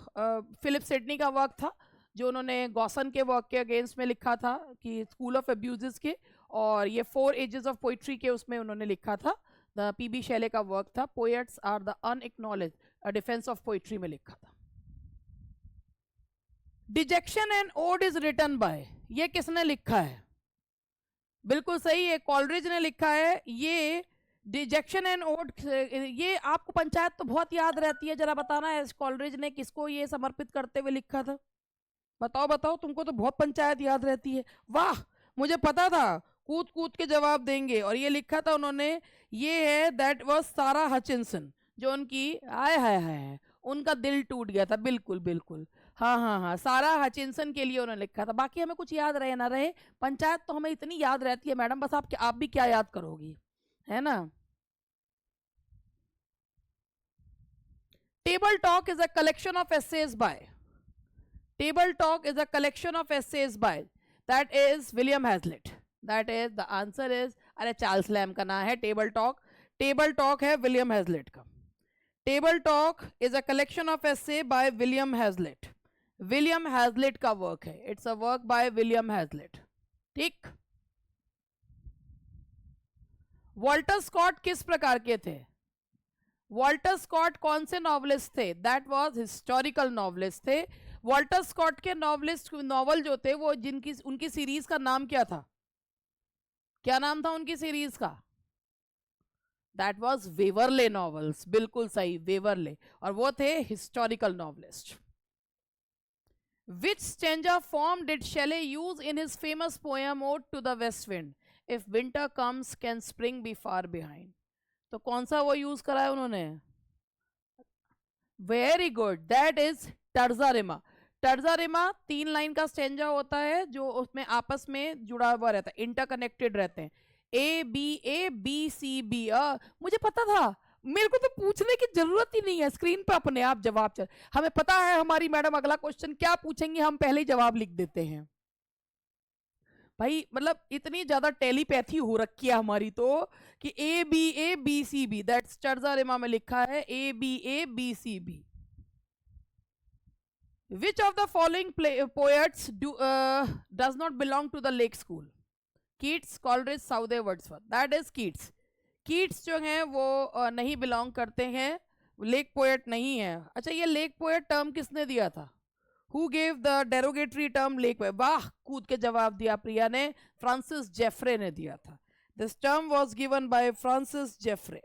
फिलिप सिडनी का वर्क था जो उन्होंने गॉसन के वर्क के अगेंस्ट में लिखा था कि स्कूल ऑफ अब्यूजेस के, और ये 4 एजेस ऑफ पोइट्री के उसमें उन्होंने लिखा था। द पीबी शैले का वर्क था poets are the unacknowledge, a defence of poetry में लिखा था। Dejection and ode is written by, ये किसने लिखा है? बिल्कुल सही है, कॉलरिज ने लिखा है। ये डिजेक्शन एंड ओड, ये आपको पंचायत तो बहुत याद रहती है, जरा बताना है कॉलरिज ने किसको ये समर्पित करते हुए लिखा था? बताओ बताओ, तुमको तो बहुत पंचायत याद रहती है। वाह, मुझे पता था कूद कूद के जवाब देंगे। और ये लिखा था उन्होंने, ये है दैट वाज सारा हचिंसन, जो उनकी आय है उनका दिल टूट गया था। बिल्कुल बिल्कुल, हाँ हाँ हाँ, सारा हचिंसन के लिए उन्होंने लिखा था। बाकी हमें कुछ याद रहे ना रहे, पंचायत तो हमें इतनी याद रहती है मैडम, बस आप भी क्या याद करोगी, है ना। Table talk is a collection of essays by, table talk is a collection of essays by, that is William Hazlitt, that is the answer is, अरे चार्ल्स लैम का नाम है टेबल टॉक, टेबल टॉक है William Hazlitt का। Table talk is a collection of essay by William Hazlitt, William Hazlitt का work है, it's a work by William Hazlitt. ठीक, Walter Scott किस प्रकार के थे? वॉल्टर स्कॉट कौन से नॉवलिस्ट थे? दैट वाज हिस्टोरिकल नॉवलिस्ट थे। वॉल्टर स्कॉट के नॉवल जो थे वो जिनकी उनकी सीरीज का नाम क्या था? क्या नाम था उनकी सीरीज का? दैट वाज वेवरले नॉवेल्स, बिल्कुल सही, वेवरले, और वो थे historical novelist. Which stanza form did Shelley use in his famous poem Ode to the West Wind? If winter comes, can spring be far behind? तो कौन सा वो यूज करा है उन्होंने? Very good, that is terza rima. Terza rima 3 line का stanza होता है जो उसमें आपस में जुड़ा हुआ रहता है, इंटरकनेक्टेड रहते हैं। ए बी सी बी, मुझे पता था, मेरे को तो पूछने की जरूरत ही नहीं है, स्क्रीन पर अपने आप जवाब चल, हमें पता है हमारी मैडम अगला क्वेश्चन क्या पूछेंगे, हम पहले ही जवाब लिख देते हैं भाई। मतलब इतनी ज्यादा टेलीपैथी हो रखी है हमारी तो, कि A B C B, that's terza rima में लिखा है A B C B. Which of the following poets does not belong to the Lake School? Keats, Coleridge, Southey, Wordsworth. That is Keats. Keats जो हैं वो नहीं बिलोंग करते हैं, lake poet नहीं है। अच्छा, ये लेक पोएट टर्म किसने दिया था? Who gave the derogatory term lake poet? वाह, कूद के जवाब दिया प्रिया ने, फ्रांसिस जेफरे ने दिया था। This term was given by Francis Jeffrey.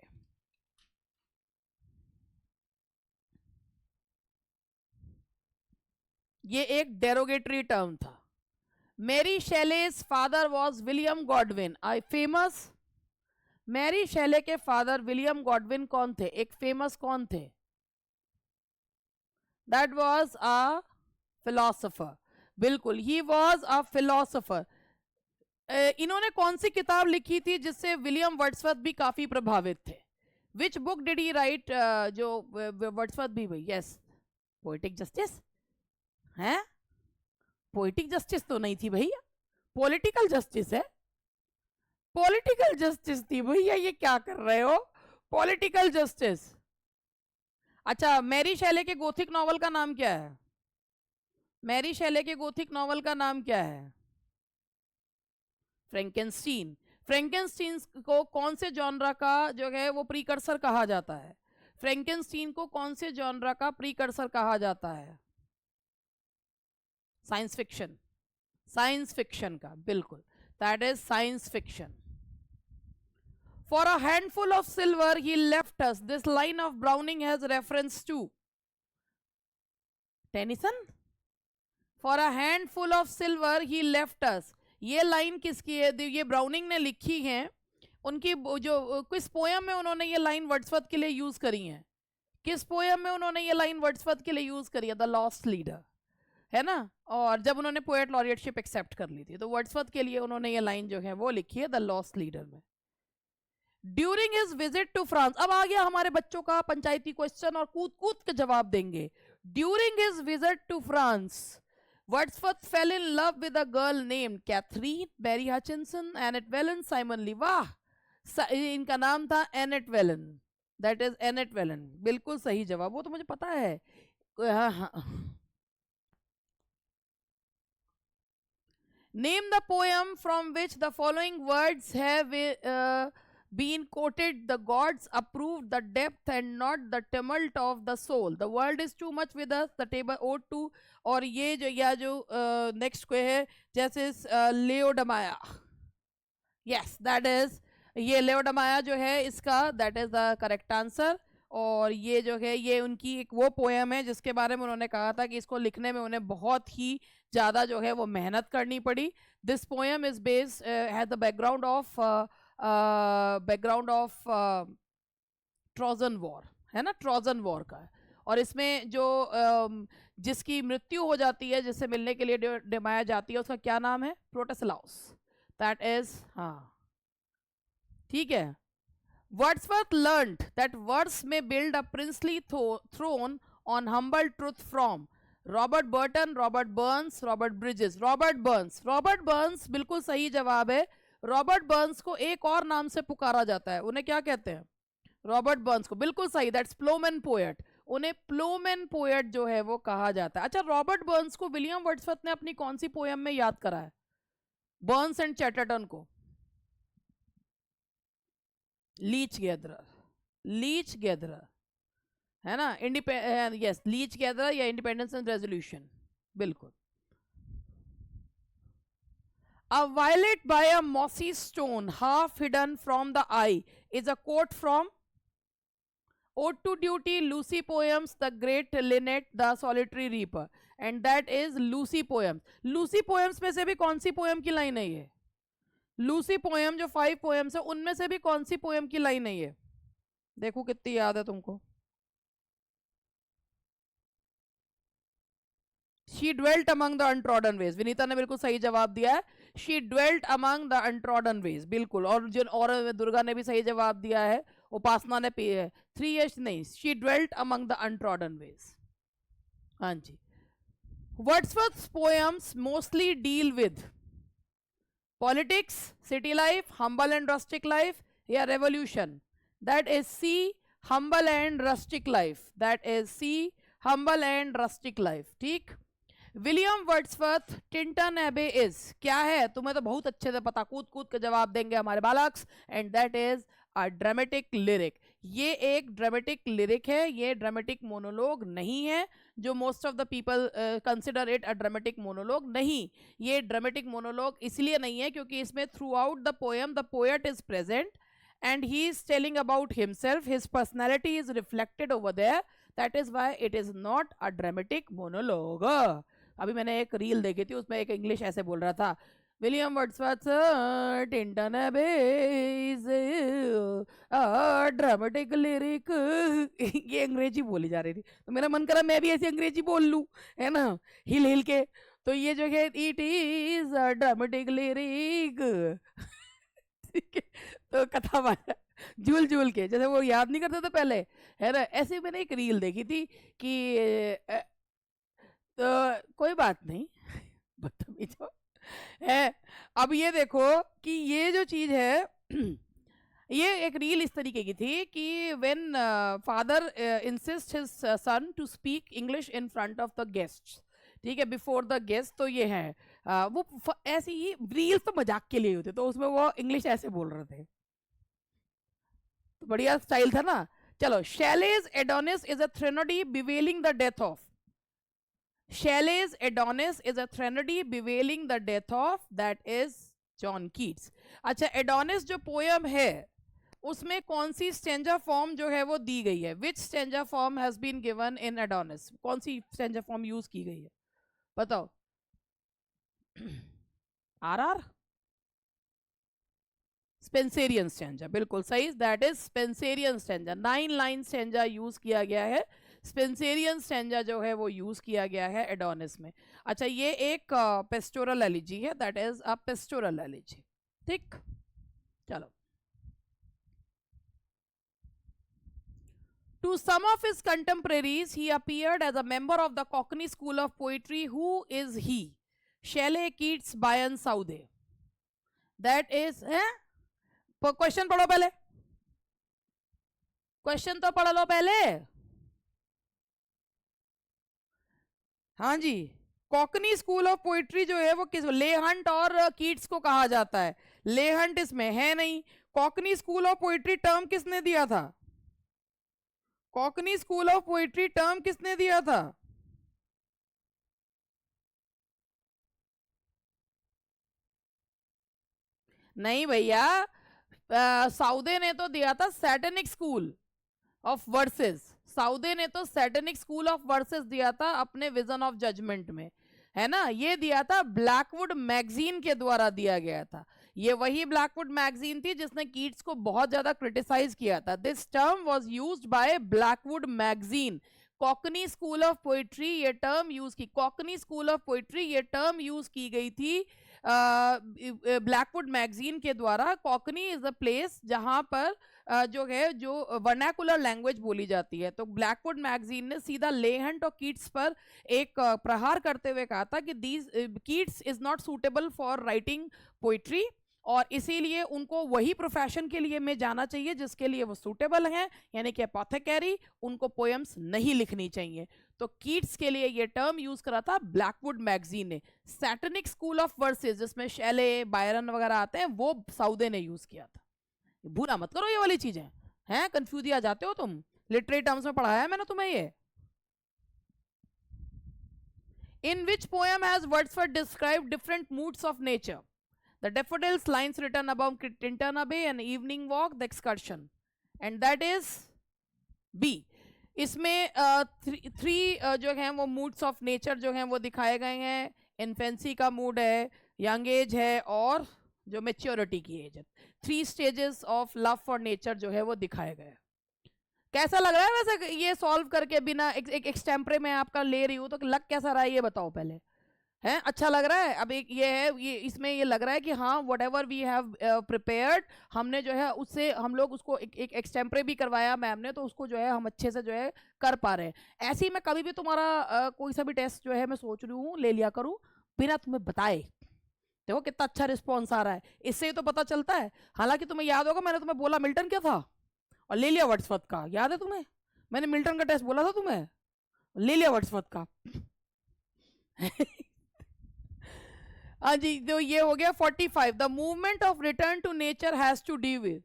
ये एक डेरोगेटरी टर्म था। Mary Shelley's father was William Godwin, I famous. Mary Shelley के फादर विलियम गॉडविन कौन थे? एक फेमस कौन थे? दैट वॉज अ फिलोसोफर, बिल्कुल, ही वॉज अ फिलोसोफर। इन्होंने कौन सी किताब लिखी थी जिससे विलियम वर्ड्सवर्थ भी काफी प्रभावित थे? Which book did he right, जो वर्ड्सवर्थ भी भाई, यस, पोएटिक जस्टिस है? पोएटिक जस्टिस तो नहीं थी भैया, पॉलिटिकल जस्टिस है, पॉलिटिकल जस्टिस थी भैया, ये क्या कर रहे हो, पॉलिटिकल जस्टिस। अच्छा, मैरी शैले के गोथिक नॉवल का नाम क्या है? मैरी शैले के गोथिक नॉवल का नाम क्या है? फ्रैंकेनस्टीन। फ्रैंकेनस्टीन को कौन से जॉनरा का जो है वो प्रीकर्सर कहा जाता है? फ्रैंकेनस्टीन को कौन से जॉनरा का प्रीकर्सर कहा जाता है? साइंस फिक्शन, साइंस फिक्शन का, बिल्कुल, that is science fiction. For a handful of silver he left us, this line of Browning has reference to Tennyson. For a handful of silver he left us, ये line किसकी है? ये browning ने लिखी है, उनकी जो किस पोयम में उन्होंने ये लाइन वर्ड्सवर्थ के लिए यूज करी है? किस पोयम में उन्होंने ये लाइन वर्ड्सवर्थ के लिए यूज करी है? द लॉस्ट लीडर, है ना। और जब उन्होंने पोएट लॉरियटशिप एक्सेप्ट कर ली थी तो वर्ड्सवर्थ के लिए उन्होंने ये लाइन जो है वो लिखी है द लॉस्ट लीडर में। During his visit to France, अब आ गया हमारे बच्चों का पंचायती क्वेश्चन और कूद कूद के जवाब देंगे. During his visit to France, Wordsworth fell in love with a girl named Catherine, Mary Hutchinson, Annette Vallon, Simon Lee. वाह, इनका नाम था Annette Vallon. That is Annette Vallon, बिल्कुल सही जवाब. वो तो मुझे पता है. हाँ हाँ. Name the poem from which the following words have been quoted. The gods approved the depth and not the tumult of the soul. The world is too much with us. The table ode to. और ये जो या जो next को है जैसे लेओडमाया. Yes, that is, ये लेओडमाया जो है इसका, that is the correct answer. और ये जो है ये उनकी एक वो पोएम है जिसके बारे में उन्होंने कहा था कि इसको लिखने में उन्हें बहुत ही ज़्यादा जो है वो मेहनत करनी पड़ी. This poem is based has the background of Trojan war, है ना, ट्रोजन वॉर का. और इसमें जो जिसकी मृत्यु हो जाती है, जिससे मिलने के लिए डिमाया जाती है, उसका क्या नाम है? प्रोटेस्लाउस. दैट इज, हाँ ठीक है. Wordsworth learnt that verse may build a princely throne on humble truth from Robert Burton, Robert Burns, Robert Bridges. Robert Burns बिल्कुल सही जवाब है. रॉबर्ट बर्न्स को एक और नाम से पुकारा जाता है, उन्हें क्या कहते हैं? रॉबर्ट बर्न्स को, बिल्कुल सही, दैट्स प्लोमैन पोएट. उन्हें प्लोमैन पोएट जो है वो कहा जाता है. अच्छा, रॉबर्ट बर्न्स को विलियम वर्ड्सवर्थ ने अपनी कौन सी पोएम में याद करा है? बर्न्स एंड चैटरटन को. लीच गैदरर है ना, यस, लीच गैदरर या इंडिपेंडेंस एंड रेजोल्यूशन, बिल्कुल. A violet by a mossy stone half hidden from the eye is a quote from Ode to Duty, Lucy Poems, The Great Linnet, The Solitary Reaper. And that is Lucy Poems. Lucy Poems में से भी कौन सी poem की line है ये? Lucy poem जो 5 poems है उनमें से भी कौन सी पोएम की लाइन है ये? देखो कितनी याद है तुमको. She dwelt among the untrodden ways. Vinita ने बिल्कुल सही जवाब दिया है. She dwelt among the untrodden ways, बिल्कुल. और दुर्गा ने भी सही जवाब दिया है. उपासना ने 3 years नहीं, she dwelt among the untrodden ways. हाँ जी. Wordsworth's poems mostly deal with politics, city life, humble and rustic life, या revolution. That is C, humble and rustic life. That is C, humble and rustic life. ठीक. William Wordsworth Tintern एबे is क्या है? तुम्हें तो बहुत अच्छे से पता, कूद कूद के जवाब देंगे हमारे बालक्स. And that is a dramatic lyric. ये एक ड्रामेटिक लिरिक है, ये ड्रामेटिक मोनोलॉग नहीं है, जो most of the people consider it a dramatic monologue. नहीं, ये ड्रामेटिक मोनोलॉग इसलिए नहीं है क्योंकि इसमें through out the poem the poet is present and he is telling about himself, his personality is reflected over there. That is why it is not a dramatic monologue. अभी मैंने एक reel देखी थी, उसमें एक इंग्लिश ऐसे बोल रहा था, विलियम वर्ड्सवर्थ टिंटन एबे इज अ ड्रामेटिक लिरिक. ये अंग्रेजी बोली जा रही थी, तो मेरा मन करा मैं भी ऐसी अंग्रेजी बोल लूं, है ना, हिल हिल के. तो ये जो है it is a dramatic lyric. ठीक है, तो कथा वाला झूल झूल के, जैसे वो याद नहीं करते थे पहले, है ना, ऐसे मैंने एक रील देखी थी कि तो कोई बात नहीं, बदतमीज हो है. अब ये देखो कि ये जो चीज है, ये एक रील इस तरीके की थी कि when father insist his son to speak English in front of the guest, ठीक है, बिफोर द गेस्ट. तो ये है वो ऐसी ही रील्स तो मजाक के लिए होते, तो उसमें वो इंग्लिश ऐसे बोल रहे थे, तो बढ़िया स्टाइल था ना. चलो, Shelley's Adonais is a threnody bewailing the death of. Shelley's Adonais is a threnody bewailing the death of, that is John Keats. अच्छा, एडोनिस जो पोयम है उसमें कौन सी स्टेंजा फॉर्म जो है वो दी गई है? Which stanza form has been given in Adonais? कौन सी स्टेंजा फॉर्म यूज की गई है, बताओ. आर स्पेंसेरियन स्टेंजा, बिल्कुल सही, that is Spencerian stanza. 9 line stanza use किया गया है. स्पेंसेरियन स्टेंजा जो है वो यूज किया गया है एडोनिस में. अच्छा, ये एक पेस्टोरल एलिजी है, that is a pastoral elegy. ठीक, चलो. To some of his contemporaries, he appeared as a member of the Cockney School of Poetry. Who is he? Shelley, Keats, Byron, Southey. That is, question पढ़ो पहले, question तो पढ़ लो पहले. हाँ जी, Cockney school of poetry जो है वो किस, लेहंट और कीट्स को कहा जाता है. लेहंट इसमें है नहीं. Cockney school of poetry term किसने दिया था? Cockney school of poetry term किसने दिया था? नहीं भैया, साउदे ने तो दिया था satanic school of versus. Southey ने तो सैटेनिक स्कूल ऑफ वर्सेस दिया था अपने विजन ऑफ जजमेंट में, है ना. ये दिया था ब्लैकवुड मैगजीन के द्वारा दिया गया था. ये वही ब्लैकवुड मैगजीन थी जिसने कीट्स को बहुत ज्यादा क्रिटिसाइज किया था. This term was used by Blackwood magazine. Cockney school of poetry ये टर्म यूज की, कॉकनी स्कूल ऑफ पोइट्री ये टर्म यूज की गई थी ब्लैकवुड मैगजीन के द्वारा. कॉकनी इज अ प्लेस जहां पर जो है जो वर्नाकुलर लैंग्वेज बोली जाती है. तो ब्लैकवुड मैगजीन ने सीधा लेहंट और कीट्स पर एक प्रहार करते हुए कहा था कि these Keats is not suitable for writing poetry, और इसीलिए उनको वही प्रोफेशन के लिए में जाना चाहिए जिसके लिए वो सूटेबल हैं, यानी कि अपोथेकेरी. उनको पोएम्स नहीं लिखनी चाहिए. तो कीट्स के लिए ये टर्म यूज करा था ब्लैकवुड मैगजीन ने. सैटेनिक स्कूल ऑफ वर्सेस जिसमें शैले, बायरन वगैरह आते हैं, वो साउदे ने यूज किया था. बुरा मत करो ये वाली चीजें, हैं कंफ्यूज आ जाते हो तुम. लिटरेरी टर्म्स में पढ़ाया है मैंने तुम्हें ये. In which poem has Wordsworth described different moods of nature? The daffodils, lines written above Tintern Bay, an evening walk, the excursion. And that is B. इसमें थ्री जो हैं वो मूड्स ऑफ नेचर जो हैं वो दिखाए गए हैं. इन्फेंसी का मूड है, यंग एज है, और जो मेच्योरिटी की एज है. 3 stages of love for nature जो है वो दिखाए गए. कैसा लग रहा है वैसे ये सॉल्व करके? बिना एक एक्सटेम्परे में आपका ले रही हूँ तो लग कैसा रहा है ये बताओ पहले. है अच्छा लग रहा है? अब एक ये है, ये इसमें ये लग रहा है कि हाँ whatever we have prepared, हमने जो है उससे हम लोग उसको एक एक्सटेम्परे भी करवाया मैम ने, तो उसको जो है हम अच्छे से जो है कर पा रहे हैं. ऐसे ही मैं कभी भी तुम्हारा कोई सा भी टेस्ट जो है मैं सोच रही हूँ ले लिया करूँ बिना तुम्हें बताए. देखो कितना अच्छा रिस्पॉन्स आ रहा है, इससे ही तो पता चलता है. हालांकि तुम्हें याद होगा मैंने तुम्हें बोला मिल्टन क्या था और ले लिया वर्ड्सवर्थ का. याद है तुम्हें? मैंने मिल्टन का टेस्ट बोला था तुम्हें, ले लिया वर्ड्सवर्थ का. हाँ जी, तो ये हो गया 45. The movement of return to nature has to do with,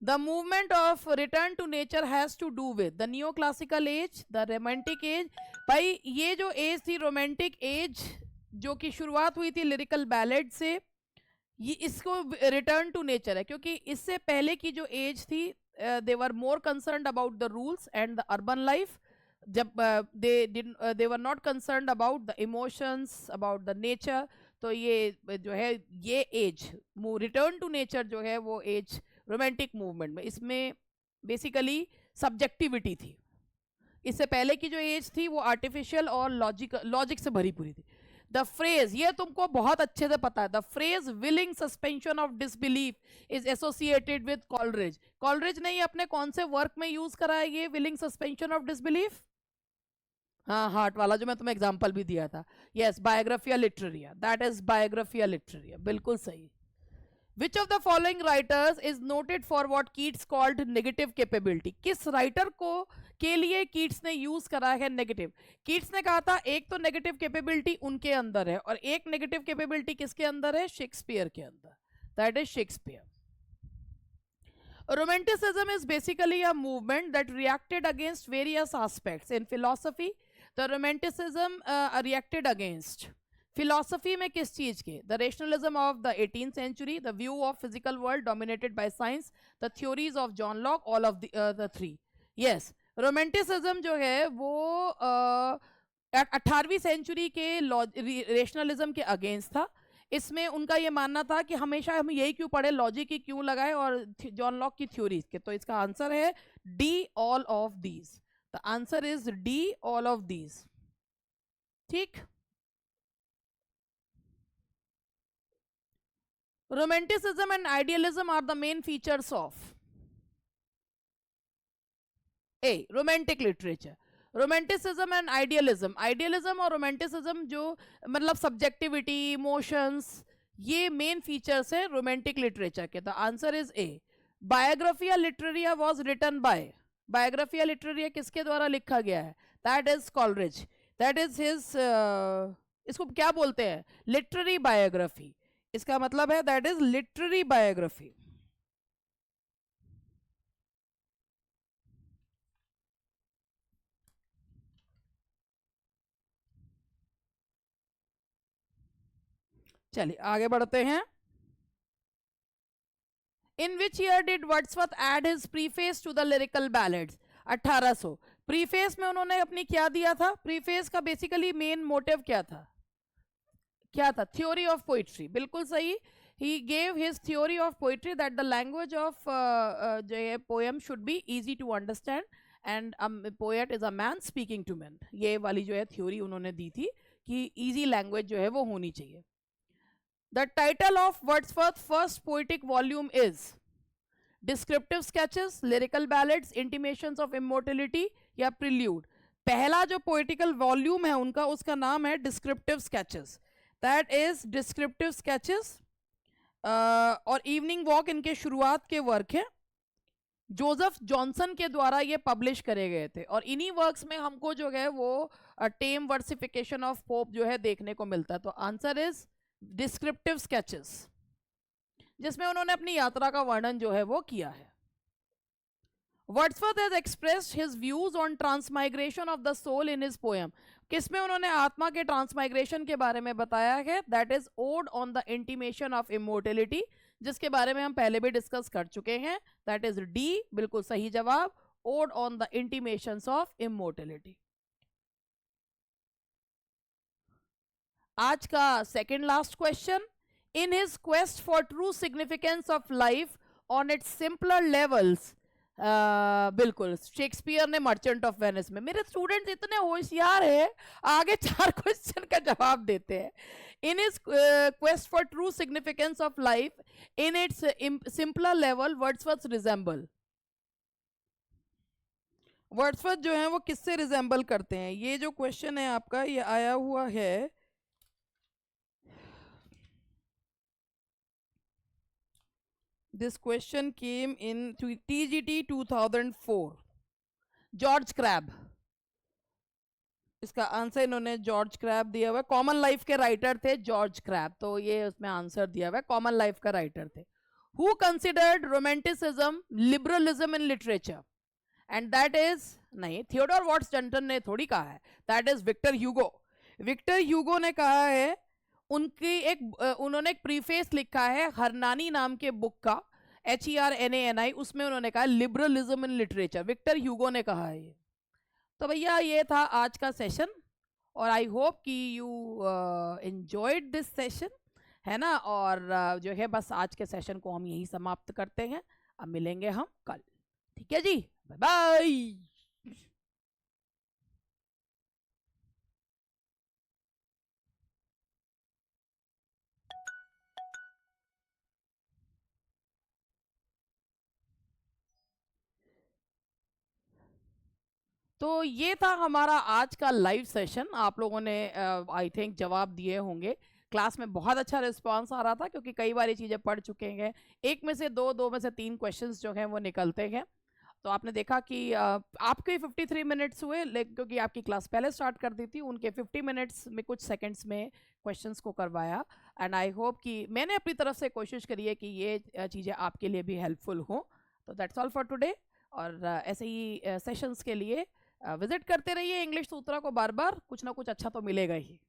the movement of return to nature has to do with the new classical age, the romantic age. भाई ये जो एज थी रोमांटिक एज, जो कि शुरुआत हुई थी लिरिकल बैलेड से, ये इसको रिटर्न टू नेचर है क्योंकि इससे पहले की जो एज थी they were more concerned about the rules and the urban life. जब they were not concerned about the emotions, about the nature. तो ये जो है ये एज रिटर्न टू नेचर जो है वो एज रोमांटिक मूवमेंट में, इसमें बेसिकली सब्जेक्टिविटी थी. इससे पहले की जो एज थी वो आर्टिफिशियल और लॉजिक से भरी पूरी थी. द फ्रेज, ये तुमको बहुत अच्छे से पता है, the phrase willing suspension of disbelief is associated with Coleridge. Coleridge ने ये अपने कौन से वर्क में यूज करा है ये विलिंग सस्पेंशन ऑफ डिसबिलीफ? हाँ, हार्ट वाला जो मैं तुम्हें एग्जांपल भी दिया था. Yes, Biographia Literaria, that is Biographia Literaria, बिल्कुल सही. Which of the following writers is noted for what Keats called negative capability? किस राइटर को के लिए कीट्स ने यूज करा है नेगेटिव? कीट्स ने कहा था एक तो नेगेटिव कैपेबिलिटी उनके अंदर है, और एक नेगेटिव कैपेबिलिटी किसके अंदर है? शेक्सपियर के अंदर. That is Shakespeare. Romanticism is basically a movement that reacted against various aspects. In philosophy, the Romanticism reacted against philosophy में किस चीज के? The rationalism of the 18th century, the view of physical world dominated by science, the theories of John Locke, all of the three. Yes, romanticism जो है वो 18वीं century के rationalism के अगेंस्ट था. इसमें उनका ये मानना था कि हमेशा हम यही क्यों पढ़े, लॉजिक ही क्यों लगाए, और जॉन लॉक की थ्योरीज के. तो इसका आंसर है D, all of these. The answer is D, all of these. ठीक. Romanticism and idealism are the main features of a romantic literature. Romanticism and idealism. Idealism और रोमांटिसिज्म जो मतलब subjectivity, emotions, ये main features हैं romantic literature के. तो answer is A. Biographia Literaria was written by. Biographia Literaria किसके द्वारा लिखा गया है? That is Coleridge. That is his, इसको क्या बोलते हैं? Literary biography. इसका मतलब है दैट इज लिटरेरी बायोग्राफी. चलिए आगे बढ़ते हैं. In which year did Wordsworth add his preface to the lyrical ballads? 1800. Preface में उन्होंने अपनी क्या दिया था? प्रीफेस का बेसिकली मेन मोटिव क्या था? क्या था? Theory of poetry. बिल्कुल सही. he gave his theory of poetry that the language of poem should be easy to understand and a poet is a man speaking to men. ये वाली जो है थ्योरी उन्होंने दी थी कि इजी लैंग्वेज जो है वो होनी चाहिए. The title of Wordsworth's first poetic volume is Descriptive Sketches, Lyrical Ballads, Intimations of Immortality या Prelude. पहला जो पोइटिकल वॉल्यूम है उनका, उसका नाम है descriptive sketches. That is descriptive sketches. और इवनिंग वॉक इनके शुरुआत के वर्क है. जोसेफ जॉनसन के द्वारा ये पब्लिश करे गए थे. और इन्हीं वर्क्स में हमको जो है वो टेम वर्सिफिकेशन ऑफ पोप जो है देखने को मिलता है. तो आंसर इज डिस्क्रिप्टिव स्केचेस, जिसमें उन्होंने अपनी यात्रा का वर्णन जो है वो किया है. Wordsworth has expressed his views on transmigration of the soul in his poem. किसमें उन्होंने आत्मा के ट्रांसमाइग्रेशन के बारे में बताया है? That is odd on the intimation of immortality, जिसके बारे में हम पहले भी डिस्कस कर चुके हैं. दैट इज डी, बिल्कुल सही जवाब. Odd on the intimations of immortality. आज का second last question. In his quest for true significance of life on it's simpler levels. बिल्कुल शेक्सपियर ने मर्चेंट ऑफ वेनिस में. मेरे स्टूडेंट्स इतने होशियार हैं, आगे 4 क्वेश्चन का जवाब देते हैं. In his quest for true significance of life in its simpler level Wordsworth resemble. Wordsworth जो है वो किससे रिजेंबल करते हैं? ये जो क्वेश्चन है आपका, ये आया हुआ है This question came in TGT 2004. George Crabbe. इसका आंसर इन्होंने जॉर्ज क्रैब दिया हुआ है. कॉमन लाइफ के राइटर थे जॉर्ज क्रैब, तो ये उसमें आंसर दिया हुआ है. कॉमन लाइफ का राइटर थे. Who considered romanticism liberalism in literature? And that is, नहीं, थियोडोर वॉट्स जंटन ने थोड़ी कहा है. That is Victor Hugo. Victor Hugo ने कहा है. उन्होंने एक प्रीफेस लिखा है हरनानी नाम के बुक का, HERNANI. उसमें उन्होंने कहा liberalism in literature. Victor Hugo ने कहा है ये. तो भैया ये था आज का सेशन, और आई होप कि यू एंजॉयड दिस सेशन, है ना. और जो है बस आज के सेशन को हम यही समाप्त करते हैं. अब मिलेंगे हम कल. ठीक है जी, बाय बाय. तो ये था हमारा आज का लाइव सेशन. आप लोगों ने आई थिंक जवाब दिए होंगे. क्लास में बहुत अच्छा रिस्पांस आ रहा था, क्योंकि कई बार ये चीज़ें पढ़ चुके हैं. एक में से दो में से 3 क्वेश्चंस जो हैं वो निकलते हैं. तो आपने देखा कि आपके 53 मिनट्स हुए, क्योंकि आपकी क्लास पहले स्टार्ट कर दी थी. उनके 50 मिनट्स में कुछ सेकंड्स में क्वेश्चंस को करवाया. एंड आई होप कि मैंने अपनी तरफ से कोशिश करी है कि ये चीज़ें आपके लिए भी हेल्पफुल हों. तो दैट्स ऑल फॉर टुडे. और ऐसे ही सेशंस के लिए विजिट करते रहिए इंग्लिश सूत्रा को. बार बार कुछ ना कुछ अच्छा तो मिलेगा ही.